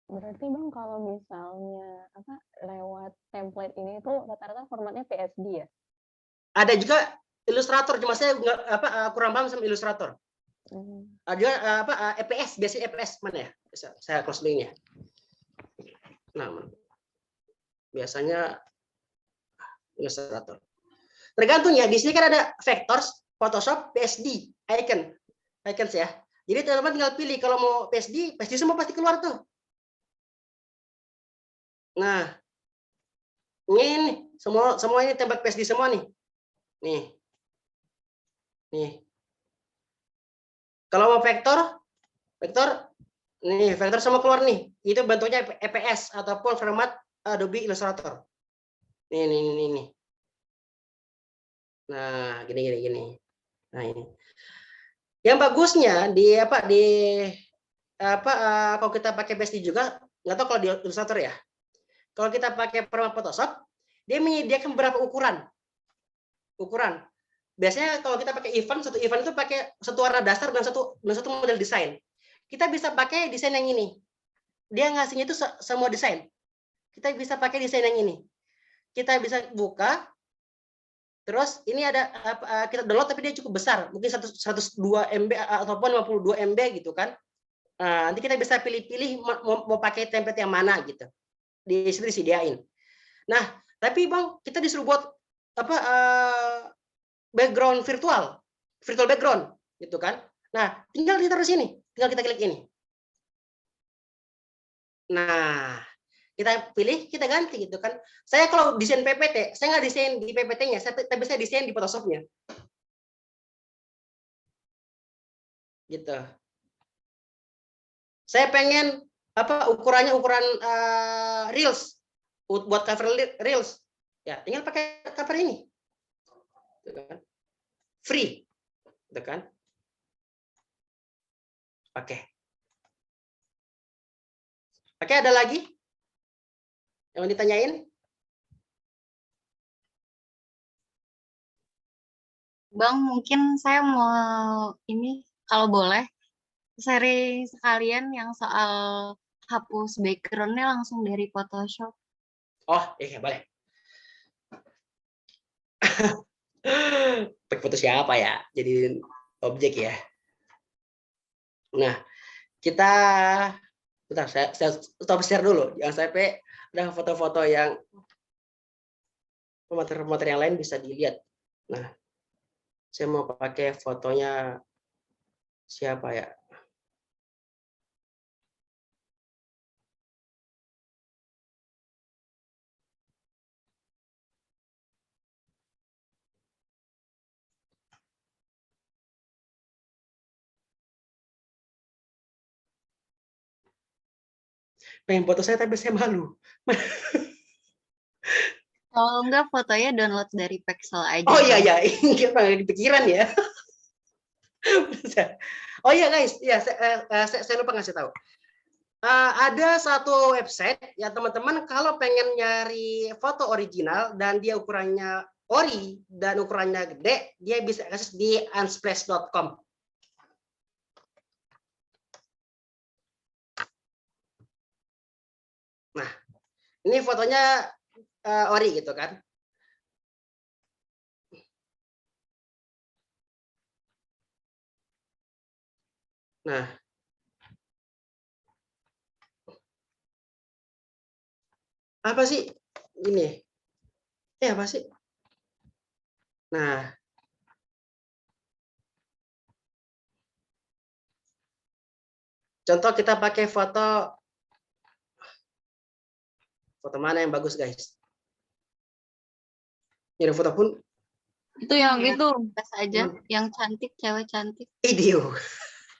Berarti Bang kalau misalnya lewat template ini tuh rata-rata formatnya PSD ya? Ada juga Illustrator, cuma saya nggak kurang paham sama Illustrator. Ada EPS, biasanya EPS mana ya? Saya close linknya. Nah, biasanya Illustrator. Tergantung ya, di sini kan ada Vectors, Photoshop, PSD, icons ya. Jadi teman-teman tinggal pilih kalau mau PSD semua pasti keluar tuh. Nah, ini semua ini template PSD semua nih. Nih. Kalau mau vektor nih, vektor semua keluar nih. Itu bentuknya EPS ataupun format Adobe Illustrator. Nih. Nah, gini. Nah, ini. Yang bagusnya kalau kita pakai PSD juga, nggak tahu kalau di Illustrator ya. Kalau kita pakai format Photoshop, dia menyediakan beberapa ukuran. Biasanya kalau kita pakai satu event itu pakai satu warna dasar dan satu model desain. Kita bisa pakai desain yang ini. Dia ngasihnya itu semua desain. Kita bisa pakai desain yang ini. Kita bisa buka. Terus ini ada kita download tapi dia cukup besar, mungkin 102 MB ataupun 52 MB gitu kan. Nanti kita bisa pilih-pilih mau pakai template yang mana gitu. Di situ disediain. Nah, tapi Bang, kita disuruh buat background virtual background gitu kan. Nah, tinggal ditaruh sini, tinggal kita klik ini. Nah, kita pilih, kita ganti gitu kan. Saya kalau desain PPT, saya nggak desain di PPT-nya, tapi saya desain di Photoshop-nya. Gitu. Saya pengen ukurannya ukuran reels buat cover reels. Ya, tinggal pakai cover ini. Gitu kan. Free. Gitu kan. Oke. Oke, ada lagi yang ditanyain? Bang, mungkin saya mau ini kalau boleh sharing sekalian yang soal hapus background-nya langsung dari Photoshop. Oh, iya boleh. Pakai foto siapa ya? Jadi objek ya. Nah, kita bentar, saya stop share dulu. Jangan sampai ada foto-foto yang materi-materi yang lain bisa dilihat. Nah, saya mau pakai fotonya siapa ya? Pengen foto saya tapi saya malu. Kalau enggak fotonya download dari Pexel aja. Oh iya ya, ini nggak kepikiran ya. Oh iya guys, ya saya lupa ngasih tahu. Ada satu website ya teman-teman, kalau pengen nyari foto original dan dia ukurannya ori dan ukurannya gede, dia bisa akses di unsplash.com. Nah, ini fotonya ori gitu kan. Nah, apa sih ini? Apa sih? Nah, contoh kita pakai foto mana yang bagus guys? Ini foto pun itu yang itu aja, yang cantik, cewek cantik. Video.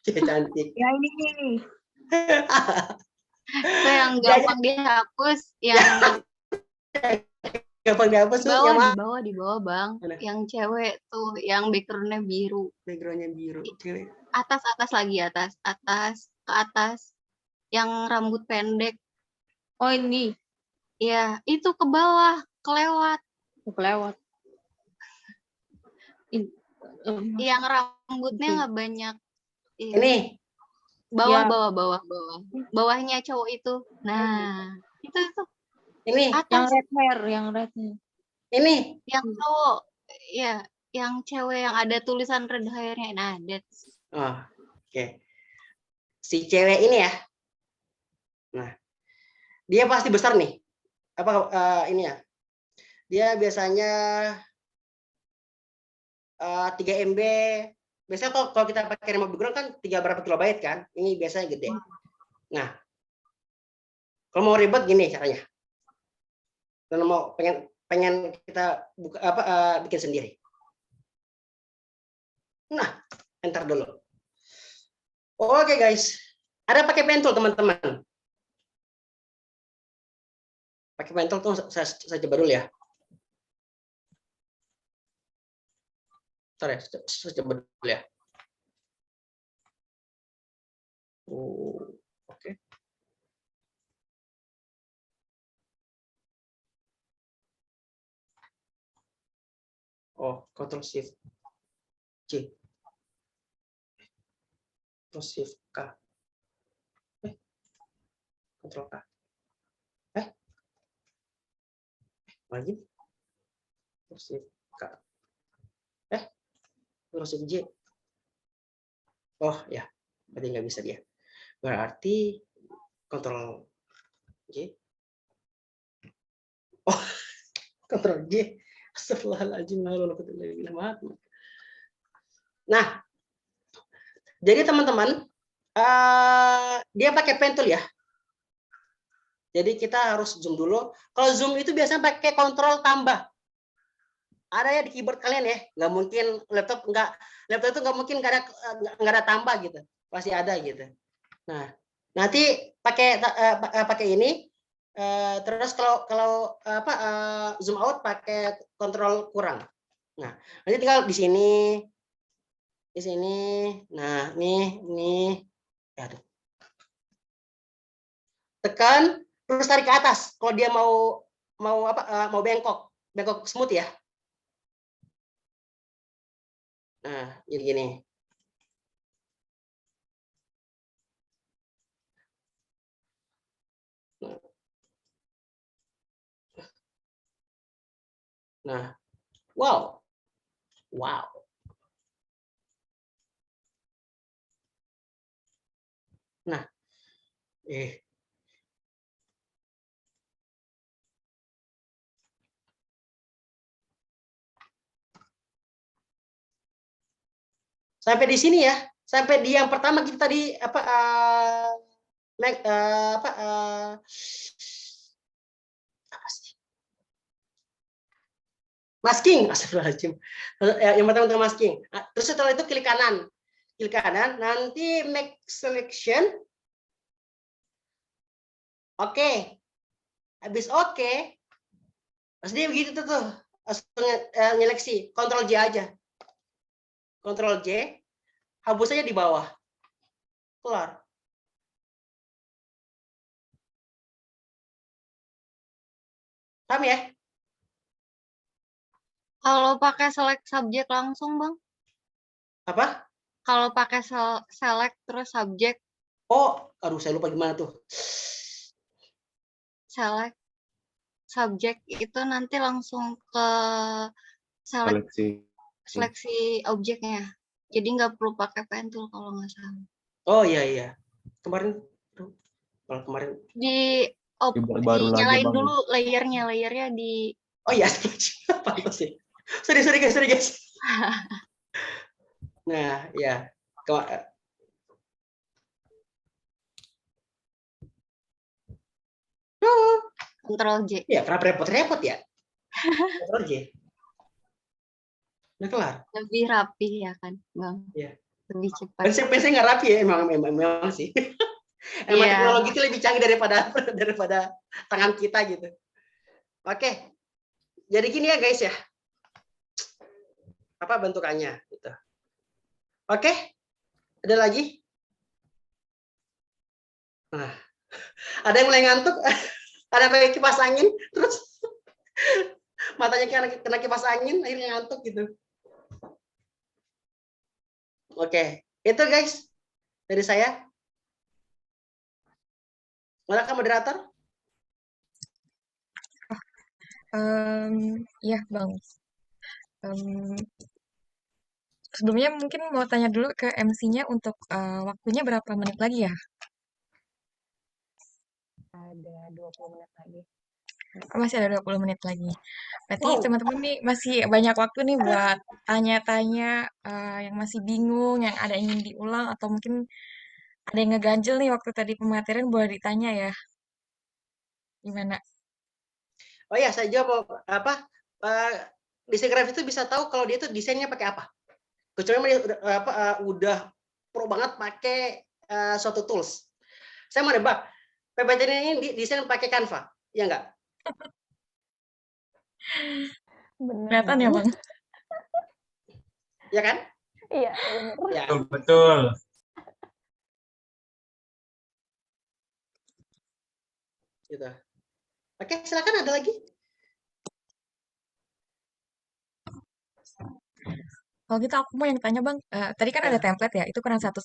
Cewek cantik. Ya ini. Itu yang gampang dihapus, yang gampang dihapus tuh yang di bawah bang. Yang cewek tuh, yang backgroundnya biru. Backgroundnya biru. Cewek. Atas lagi, atas ke atas. Yang rambut pendek. Oh ini. Iya, itu ke bawah, kelewat. Yang rambutnya nggak banyak. Ini. Bawah. Bawahnya cowok itu. Nah, itu. Ini atas. yang red hair. Ini. Yang cowok. Ya, yang cewek yang ada tulisan red hair-nya. Nah, that's. Oh, oke. Si cewek ini ya. Nah, dia pasti besar nih. Ini ya. Dia biasanya 3 MB. Biasanya kalau kita pakai remote background kan 3 berapa kilobyte kan? Ini biasanya gede. Nah, kalau mau ribet gini caranya. Kalau mau pengen kita buka bikin sendiri. Nah, enter dulu. Oke guys, ada pakai pen tool teman-teman. Pakai pen tool tuh saya coba dulu ya. Sorry, saya coba dulu ya. Oke. Oh, Ctrl Shift C. Ctrl Shift K. Ctrl K. Lagi. Ctrl Shift K. Ctrl Shift J. Oh ya, berarti nggak bisa dia. Berarti Ctrl J. Oh, Ctrl J. Astagfirullahaladzim. Nah, jadi teman-teman, dia pakai pen tool ya. Jadi kita harus zoom dulu. Kalau zoom itu biasanya pakai kontrol tambah. Ada ya di keyboard kalian ya. Nggak mungkin laptop itu nggak mungkin nggak ada tambah gitu. Pasti ada gitu. Nah, nanti pakai ini. Terus kalau zoom out pakai kontrol kurang. Nah, nanti tinggal di sini. Nah, nih. Aduh. Tekan terus tarik ke atas kalau dia mau bengkok smooth ya. Nah, jadi gini. Nah, wow. Nah, sampai di sini ya, sampai di yang pertama kita tadi masking, astagfirullahaladzim. Yang pertama untuk masking. Terus setelah itu klik kanan, nanti make selection. Oke, habis oke, pas dia begitu tuh, langsung nyeleksi, Ctrl J aja. Ctrl J, hapus aja di bawah. Keluar. Paham ya? Kalau pakai select subjek langsung, Bang? Apa? Kalau pakai select terus subjek. Oh, aduh saya lupa gimana tuh. Select subjek itu nanti langsung ke seleksi objeknya. Jadi nggak perlu pakai pen tool kalau nggak salah. Oh iya. Kemarin nyalain dulu layernya di. Oh iya, pantas sih. Sorry guys. Nah, ya. Ctrl J. Ya, kenapa repot-repot ya? Ctrl J. Udah kelar. Lebih rapi ya kan, Bang? Iya. Lebih cepat. PC nggak rapi ya, emang sih. Emang teknologi itu lebih canggih daripada tangan kita gitu. Oke. Jadi gini ya guys ya. Apa bentukannya gitu. Oke. Ada lagi? Nah. Ada yang mulai ngantuk? Ada yang pakai kipas angin terus matanya kena kipas angin akhirnya ngantuk gitu. Oke. Itu guys dari saya. Mana kamu moderator? Ya, Bang. Sebelumnya mungkin mau tanya dulu ke MC-nya untuk waktunya berapa menit lagi ya? Ada 20 menit lagi. Masih ada 20 menit lagi. Berarti teman-teman nih masih banyak waktu nih buat tanya-tanya yang masih bingung, yang ada ingin diulang, atau mungkin ada yang ngeganjel nih waktu tadi pematerian boleh ditanya ya. Gimana? Oh ya, saya jawab apa? Desain grafis itu bisa tahu kalau dia itu desainnya pakai apa. Kecuali udah pro banget pakai suatu tools. Saya mau nebak, PPT ini desain pakai Canva, ya enggak? Kelihatan ya, Bang? Ya kan? Iya, benar. Ya. Betul. Gitu. Oke, silakan ada lagi. Kalau gitu aku mau yang tanya Bang, tadi kan ada template ya, itu kurang 1:1.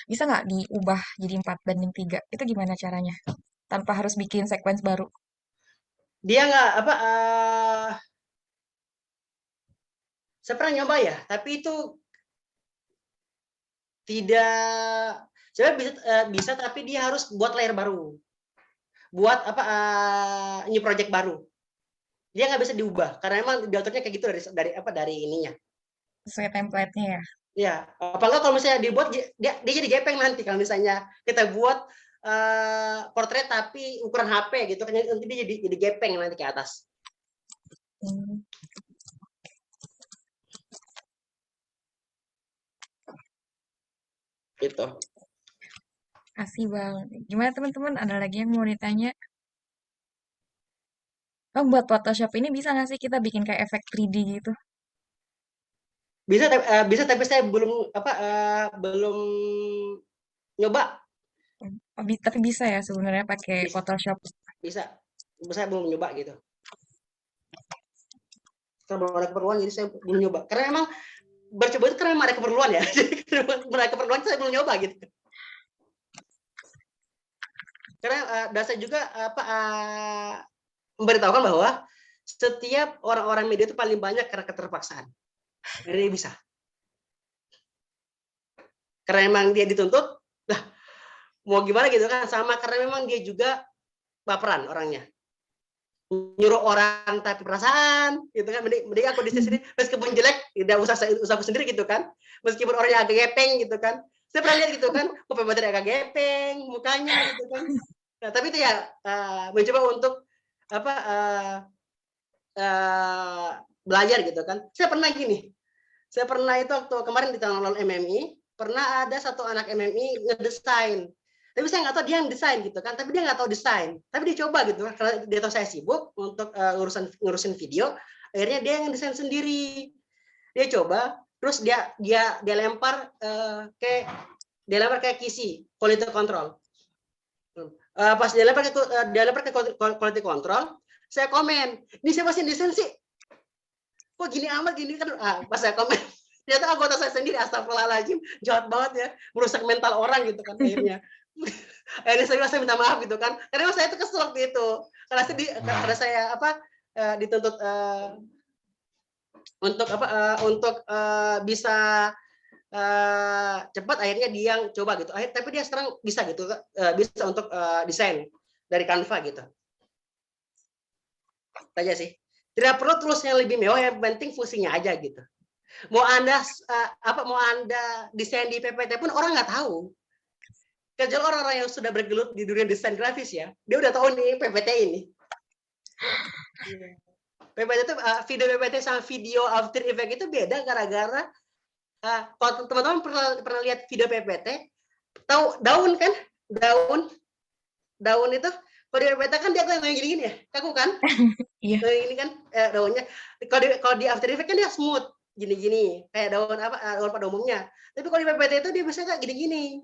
Bisa nggak diubah jadi 4:3? Itu gimana caranya? Tanpa harus bikin sequence baru. Dia nggak saya pernah nyoba ya, tapi itu tidak. Sebenarnya bisa, tapi dia harus buat layer baru, buat new project baru. Dia nggak bisa diubah karena emang diaturnya kayak gitu dari ininya. Sesuai template-nya ya. Ya, apa enggak kalau misalnya dibuat dia jadi gepeng nanti kalau misalnya kita buat portrait tapi ukuran HP gitu kan nanti dia jadi gepeng nanti ke atas. Gitu. Asih banget. Gimana teman-teman? Ada lagi yang mau ditanya? Oh, buat Photoshop ini bisa nggak sih kita bikin kayak efek 3D gitu? Bisa tapi saya belum belum nyoba. Tapi bisa ya sebenarnya pakai Photoshop. Bisa. Saya belum nyoba gitu. Karena belum ada keperluan jadi saya belum nyoba. Karena emang bercoba itu karena memang ada keperluan ya. Jadi karena ada keperluan saya belum nyoba gitu. Karena dasar juga memberitahukan bahwa setiap orang-orang media itu paling banyak karena keterpaksaan. Jadi bisa. Karena memang dia dituntut, lah mau gimana gitu kan sama karena memang dia juga baperan orangnya. Nyuruh orang tapi perasaan gitu kan mending aku di sini meskipun jelek tidak usah aku sendiri gitu kan. Meskipun orangnya agak gepeng gitu kan. Saya pernah lihat gitu kan, pemain agak gepeng mukanya gitu kan. Nah, tapi itu ya mencoba untuk belajar gitu kan. Saya pernah gini. Saya pernah itu waktu kemarin di tahun MMI, pernah ada satu anak MMI ngedesain. Tapi saya nggak tahu dia yang desain gitu kan. Tapi dia nggak tahu desain. Tapi dia coba gitu kan. Karena dia tahu saya sibuk untuk ngurusin video, akhirnya dia yang desain sendiri. Dia coba, terus dia lempar kayak QC, quality control. Pas dia lempar ke quality control, saya komen, ini siapa sih desain sih? Kok gini amat gini kan? Pas saya komen, ternyata anggota saya sendiri, astagfirullahaladzim, jahat banget ya, merusak mental orang gitu kan akhirnya. Akhirnya saya minta maaf gitu kan, karena saya itu kesel waktu itu, karena saya dituntut untuk bisa cepat, akhirnya dia yang coba gitu. Tapi dia sekarang bisa gitu, bisa untuk desain dari Canva gitu. Aja sih. Tidak perlu tools yang lebih mewah, yang penting fungsinya aja gitu. Mau Anda desain di PPT pun orang nggak tahu. Kecuali orang-orang yang sudah bergelut di dunia desain grafis ya, dia udah tahu nih PPT ini. PPT itu video PPT sama video After Effects itu beda gara-gara kalau teman-teman pernah lihat video PPT, tahu daun kan? Daun itu kalau di PPT kan dia kayak gini-gini ya, kaku kan? Iya. Ini kan daunnya. Kalau di After Effects kan dia smooth, gini-gini, kayak daun daun pada umumnya. Tapi kalau di PPT itu dia biasanya kayak gini-gini.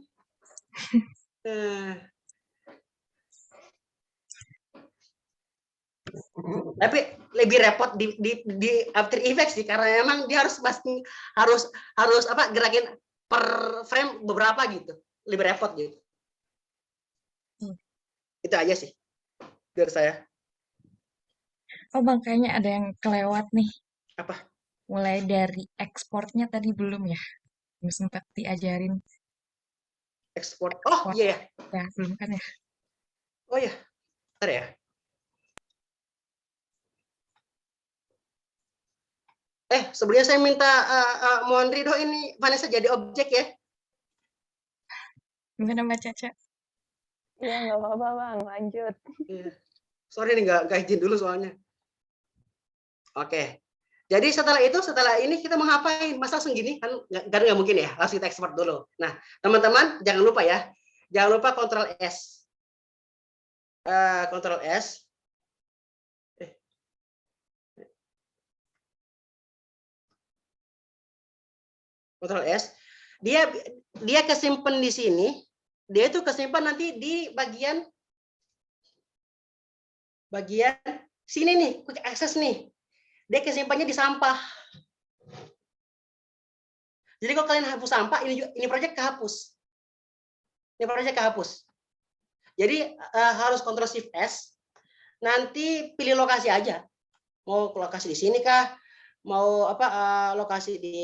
Tapi lebih repot di After Effects sih karena memang dia harus gerakin per frame beberapa gitu, lebih repot gitu. Itu aja sih dari saya. Oh Bang, kayaknya ada yang kelewat nih. Apa? Mulai dari ekspornya tadi belum ya? Belum sempat diajarin. Ekspor. Oh iya ya. Ya, belum kan ya? Oh iya. Bentar ya. Sebelumnya saya minta mohon ridho ini Vanessa jadi objek ya. Gimana Mbak Caca? Iya, nggak apa-apa Bang, lanjut. Sorry nih nggak izin dulu soalnya. Oke. Jadi setelah ini kita mau ngapain? Masa langsung gini kan nggak mungkin ya. Langsung kita ekspor dulu. Nah, teman-teman jangan lupa ya. Jangan lupa Ctrl S. Ctrl S. Ctrl S. Dia kesimpan di sini. Dia itu kesimpan nanti di bagian sini nih, quick access nih. Dia kesimpannya di sampah. Jadi kalau kalian hapus sampah, ini proyek kehapus. Ini proyek kehapus. Jadi harus Ctrl Shift S. Nanti pilih lokasi aja. Mau lokasi di sini kah? Mau lokasi di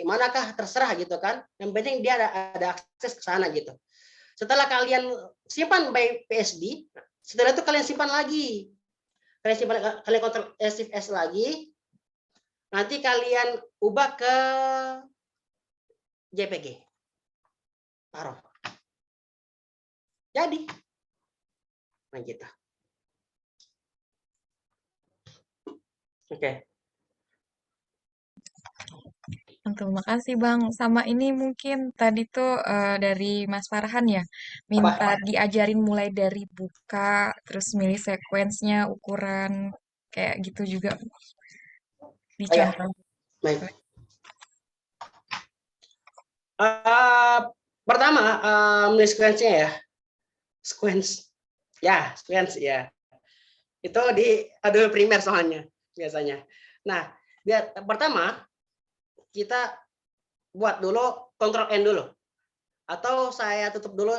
manakah? Terserah gitu kan. Yang penting dia ada akses ke sana gitu. Setelah kalian simpan by PSD, setelah itu kalian simpan lagi. kalian kontrol Shift S lagi, nanti kalian ubah ke JPG, taruh, jadi, nah gitu. Oke. Terima kasih Bang. Sama ini mungkin tadi tuh dari Mas Farhan ya, minta diajarin mulai dari buka, terus milih sequence-nya, ukuran, kayak gitu juga dicontoh. Baik. Pertama, milih sequence-nya ya. Sequence ya. Itu di Adobe Premiere soalnya biasanya. Nah, pertama kita buat dulu Ctrl N dulu, atau saya tutup dulu,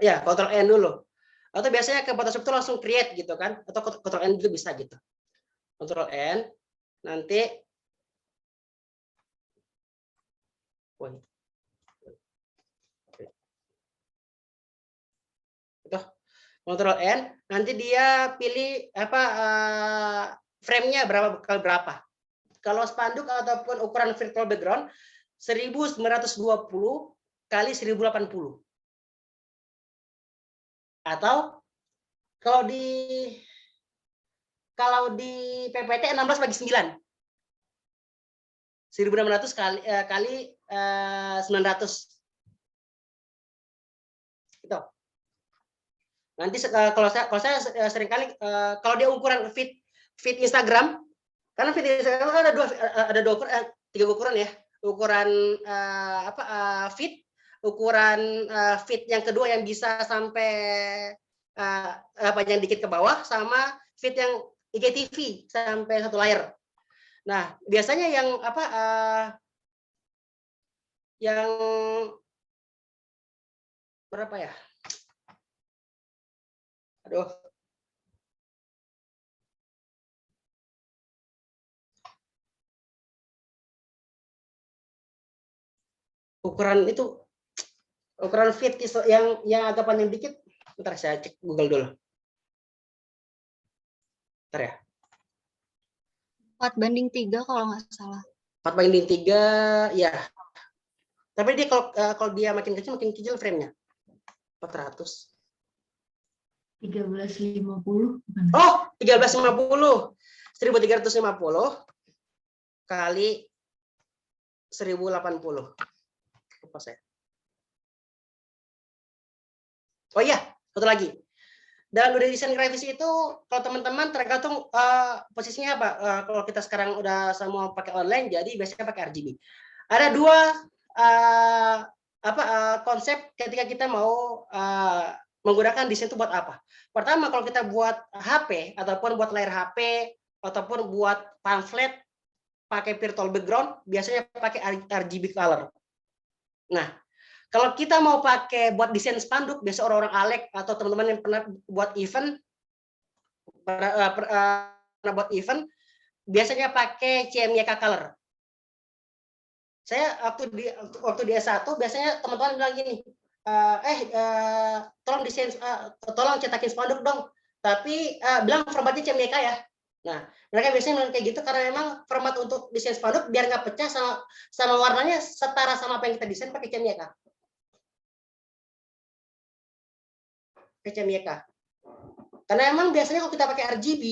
ya Ctrl N dulu, atau biasanya ke Photoshop itu langsung create gitu kan, atau Ctrl N juga bisa gitu. Ctrl N, nanti Ctrl N, nanti dia pilih apa frame-nya berapa kali berapa. Kalau spanduk ataupun ukuran virtual background 1920 kali 1080. Atau kalau di PPT 16/9. 1600 kali 900. Gitu. Nanti kalau saya sering kali kalau dia ukuran feed Instagram, karena feed Instagram ada tiga ukuran ya, ukuran feed, ukuran feed yang kedua yang bisa sampai panjang dikit ke bawah, sama feed yang IGTV sampai 1 layar. Nah biasanya yang yang berapa ya? Aduh. Ukuran itu, ukuran feed yang agak panjang dikit. Bentar saya cek Google dulu. Bentar ya. 4:3 kalau nggak salah. 4:3 ya. Tapi dia kalau dia makin kecil frame-nya. 400. 1350. Oh, 1350. 1350 kali 1080. Lupa saya. Oh iya, satu lagi. Dalam dunia desain grafis itu, kalau teman-teman tergantung posisinya apa. Kalau kita sekarang udah semua pakai online, jadi biasanya pakai RGB. Ada dua konsep ketika kita mau menggunakan desain itu buat apa. Pertama, kalau kita buat HP ataupun buat layar HP ataupun buat pamflet pakai virtual background, biasanya pakai RGB color. Nah, kalau kita mau pakai buat desain spanduk, biasa orang-orang Alek atau teman-teman yang pernah buat event, biasanya pakai CMYK color. Saya waktu di S1 biasanya teman-teman bilang gini, tolong cetakin spanduk dong, tapi bilang formatnya CMYK ya. Nah, mereka biasanya bilang kayak gitu karena memang format untuk desain spanduk biar nggak pecah sama warnanya setara sama apa yang kita desain pakai CMYK. CMYK. Karena emang biasanya kalau kita pakai RGB,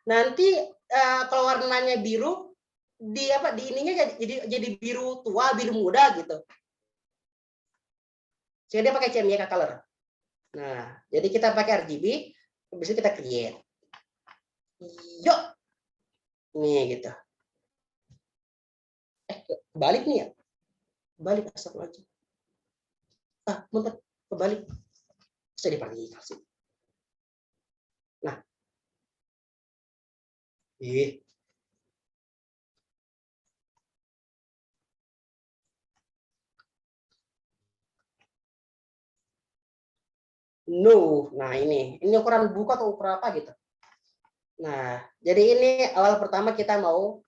nanti kalau warnanya biru di ininya jadi biru tua, biru muda gitu. Sehingga dia pakai CMYK color. Nah, jadi kita pakai RGB, habis itu kita create. Yuk. Nih gitu. Kebalik nih ya. Kebalik asap aja. Mumpet. Kebalik, bisa dipanggil sih. Nah, nah ini ukuran buka atau ukuran apa gitu. Nah, jadi ini awal pertama kita mau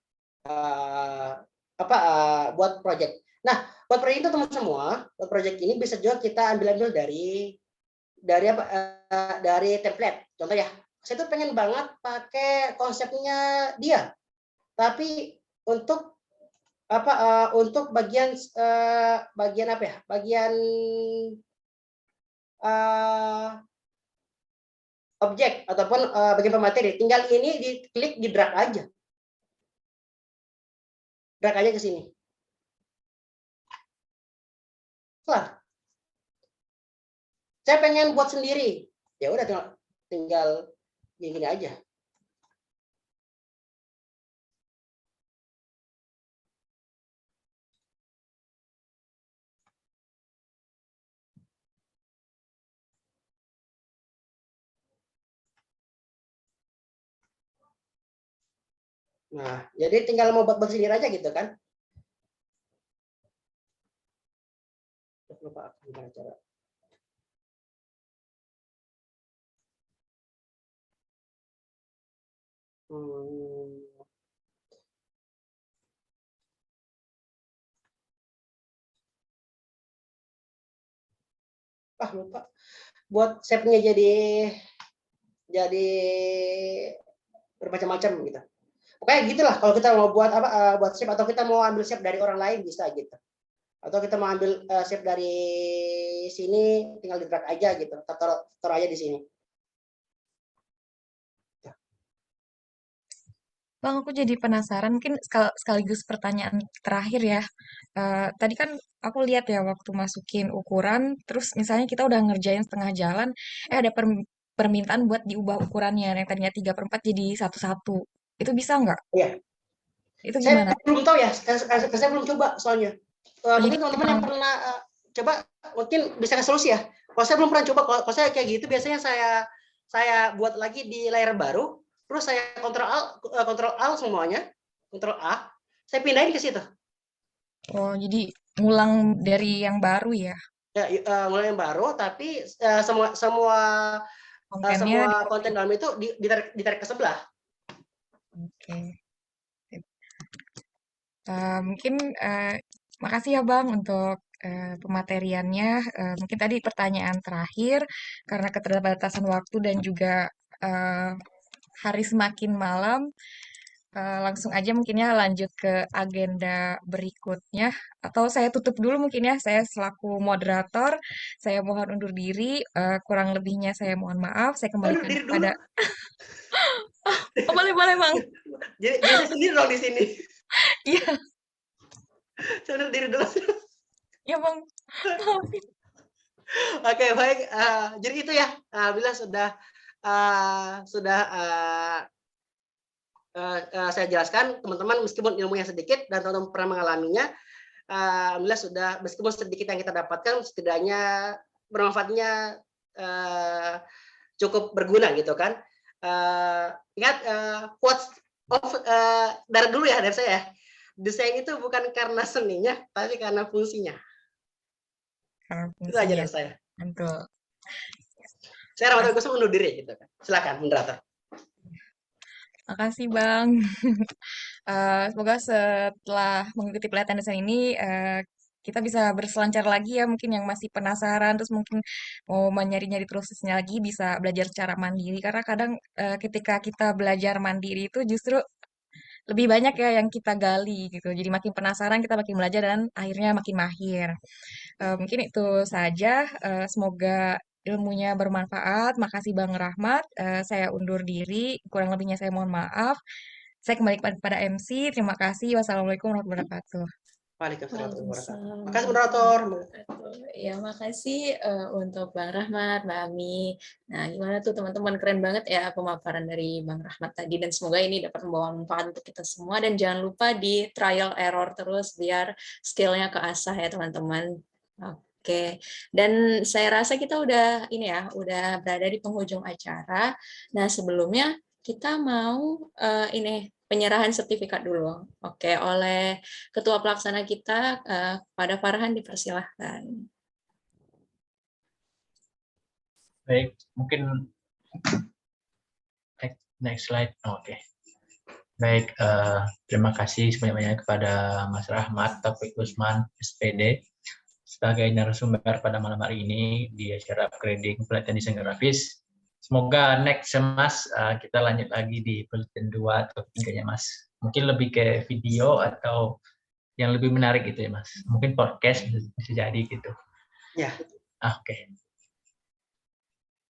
buat project. Nah, buat project itu teman semua, buat project ini bisa juga kita ambil dari dari apa? Dari template. Contoh ya, saya tuh pengen banget pakai konsepnya dia, tapi untuk apa? Untuk bagian apa ya? Bagian objek ataupun bagian pemateri, tinggal ini diklik, di drag aja ke sini. Kelar. Saya pengen buat sendiri, ya udah tinggal gini aja. Nah, jadi tinggal mau buat sendiri aja gitu kan. Lupa gimana cara. Lupa. Buat shape-nya jadi bermacam-macam gitu. Pokoknya gitulah kalau kita mau buat apa buat shape, atau kita mau ambil shape dari orang lain bisa gitu. Atau kita mau ambil shape dari sini, tinggal di drag aja gitu. Taruh aja di sini. Bang, aku jadi penasaran, mungkin sekaligus pertanyaan terakhir ya. Tadi kan aku lihat ya waktu masukin ukuran, terus misalnya kita udah ngerjain setengah jalan, ada permintaan buat diubah ukurannya, yang tadinya 3/4 jadi 1/1. Itu bisa nggak? Iya. Itu Saya gimana? belum tahu ya, saya belum coba soalnya. Mungkin teman-teman yang pernah coba mungkin bisa kasih solusi ya. Kalau saya belum pernah coba, kalau saya kayak gitu biasanya saya buat lagi di layar baru, terus saya Ctrl Alt semuanya, Ctrl A, saya pindahin ke situ. Oh, jadi ngulang dari yang baru ya? Ya, mulai yang baru, tapi semua konten dalam itu ditarik ke sebelah. Oke. Mungkin makasih ya Bang untuk pemateriannya. Mungkin tadi pertanyaan terakhir, karena keterbatasan waktu dan juga hari semakin malam, langsung aja mungkin ya lanjut ke agenda berikutnya. Atau saya tutup dulu mungkin ya, saya selaku moderator, saya mohon undur diri, kurang lebihnya saya mohon maaf, saya kembalikan kepada... Oh, boleh Bang. Jadi saya sendiri dong di sini. Iya. Saya undur diri dulu. Ya Bang, maafin. Oke, baik. Jadi itu ya, bila sudah saya jelaskan, teman-teman meskipun ilmunya sedikit dan teman-teman pernah mengalaminya, alhamdulillah sudah, meskipun sedikit yang kita dapatkan, setidaknya bermanfaatnya cukup berguna gitu kan. Ingat quotes dari dulu ya, dari saya. Desain itu bukan karena seninya, tapi karena fungsinya. Itu aja dari saya. Betul. Saya Rahmat Agus undur diri gitu kan. Silakan moderator. Makasih Bang. Semoga setelah mengikuti pelatihan desain ini kita bisa berselancar lagi ya, mungkin yang masih penasaran terus mungkin mau nyari-nyari prosesnya lagi bisa belajar secara mandiri, karena kadang ketika kita belajar mandiri itu justru lebih banyak ya yang kita gali gitu. Jadi makin penasaran kita makin belajar dan akhirnya makin mahir. Mungkin itu saja. Semoga ilmunya bermanfaat. Makasih Bang Rahmat. Saya undur diri. Kurang lebihnya saya mohon maaf. Saya kembali kepada MC. Terima kasih. Wassalamualaikum warahmatullahi wabarakatuh. Waalaikumsalam. Makasih moderator. Ya, makasih untuk Bang Rahmat, Mbak Ami. Nah, gimana tuh teman-teman, keren banget ya pemaparan dari Bang Rahmat tadi, dan semoga ini dapat membawa manfaat untuk kita semua, dan jangan lupa di trial error terus biar skillnya keasah ya teman-teman. Oke, dan saya rasa kita udah udah berada di penghujung acara. Nah, sebelumnya kita mau penyerahan sertifikat dulu. Oke, oleh Ketua Pelaksana kita, pada Farhan dipersilahkan. Baik, mungkin next slide. Oke. Baik, terima kasih sebanyak-banyaknya kepada Mas Rahmat, Taufik Usman, SPD, sebagai narasumber pada malam hari ini di acara upgrading pelatihan desain grafis. Semoga next Mas kita lanjut lagi di pelatihan 2 atau 3-nya Mas. Mungkin lebih ke video atau yang lebih menarik gitu ya Mas. Mungkin podcast bisa jadi gitu. Ya. Oke.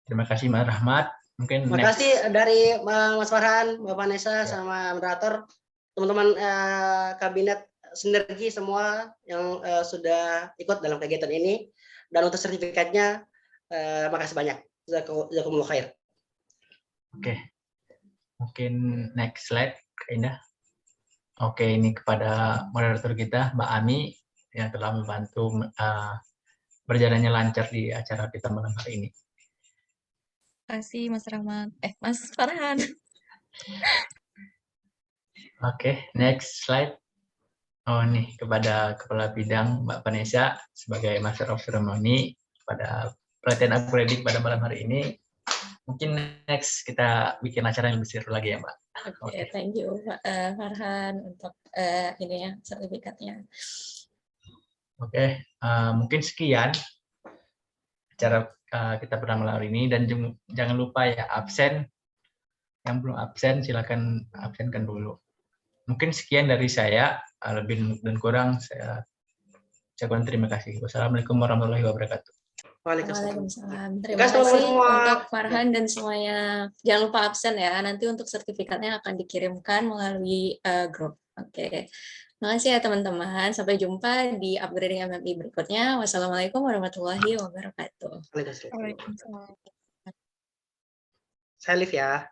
Terima kasih Mas Rahmat. Mungkin Terima kasih dari Mas Farhan, Mbak Vanessa, sama moderator, teman-teman kabinet sinergi semua yang sudah ikut dalam kegiatan ini. Dan untuk sertifikatnya, makasih banyak. Jazakumullah khair. Oke. Mungkin next slide, Kak Indah. Oke, ini kepada moderator kita, Mbak Ami, yang telah membantu berjalannya lancar di acara kita malam hari ini. Terima kasih Mas Rahmat. Mas Farhan. Oke, next slide. Oh, nih kepada Kepala Bidang Mbak Vanessa sebagai Master of Ceremony pada pelatihan upgrading pada malam hari ini. Mungkin next kita bikin acara yang lebih seru lagi ya, Mbak. Oke, thank you Pak Farhan untuk ini ya sertifikatnya. Oke, mungkin sekian acara kita pada malam hari ini, dan jangan lupa ya absen. Yang belum absen silakan absenkan dulu. Mungkin sekian dari saya, lebih dan kurang saya ucapkan terima kasih. Wassalamualaikum warahmatullahi wabarakatuh. Waalaikumsalam. Terima kasih untuk Farhan dan semuanya. Jangan lupa absen ya. Nanti untuk sertifikatnya akan dikirimkan melalui grup. Oke. Terima kasih ya teman-teman. Sampai jumpa di upgrading MMI berikutnya. Wassalamualaikum warahmatullahi wabarakatuh. Waalaikumsalam. Saya live ya.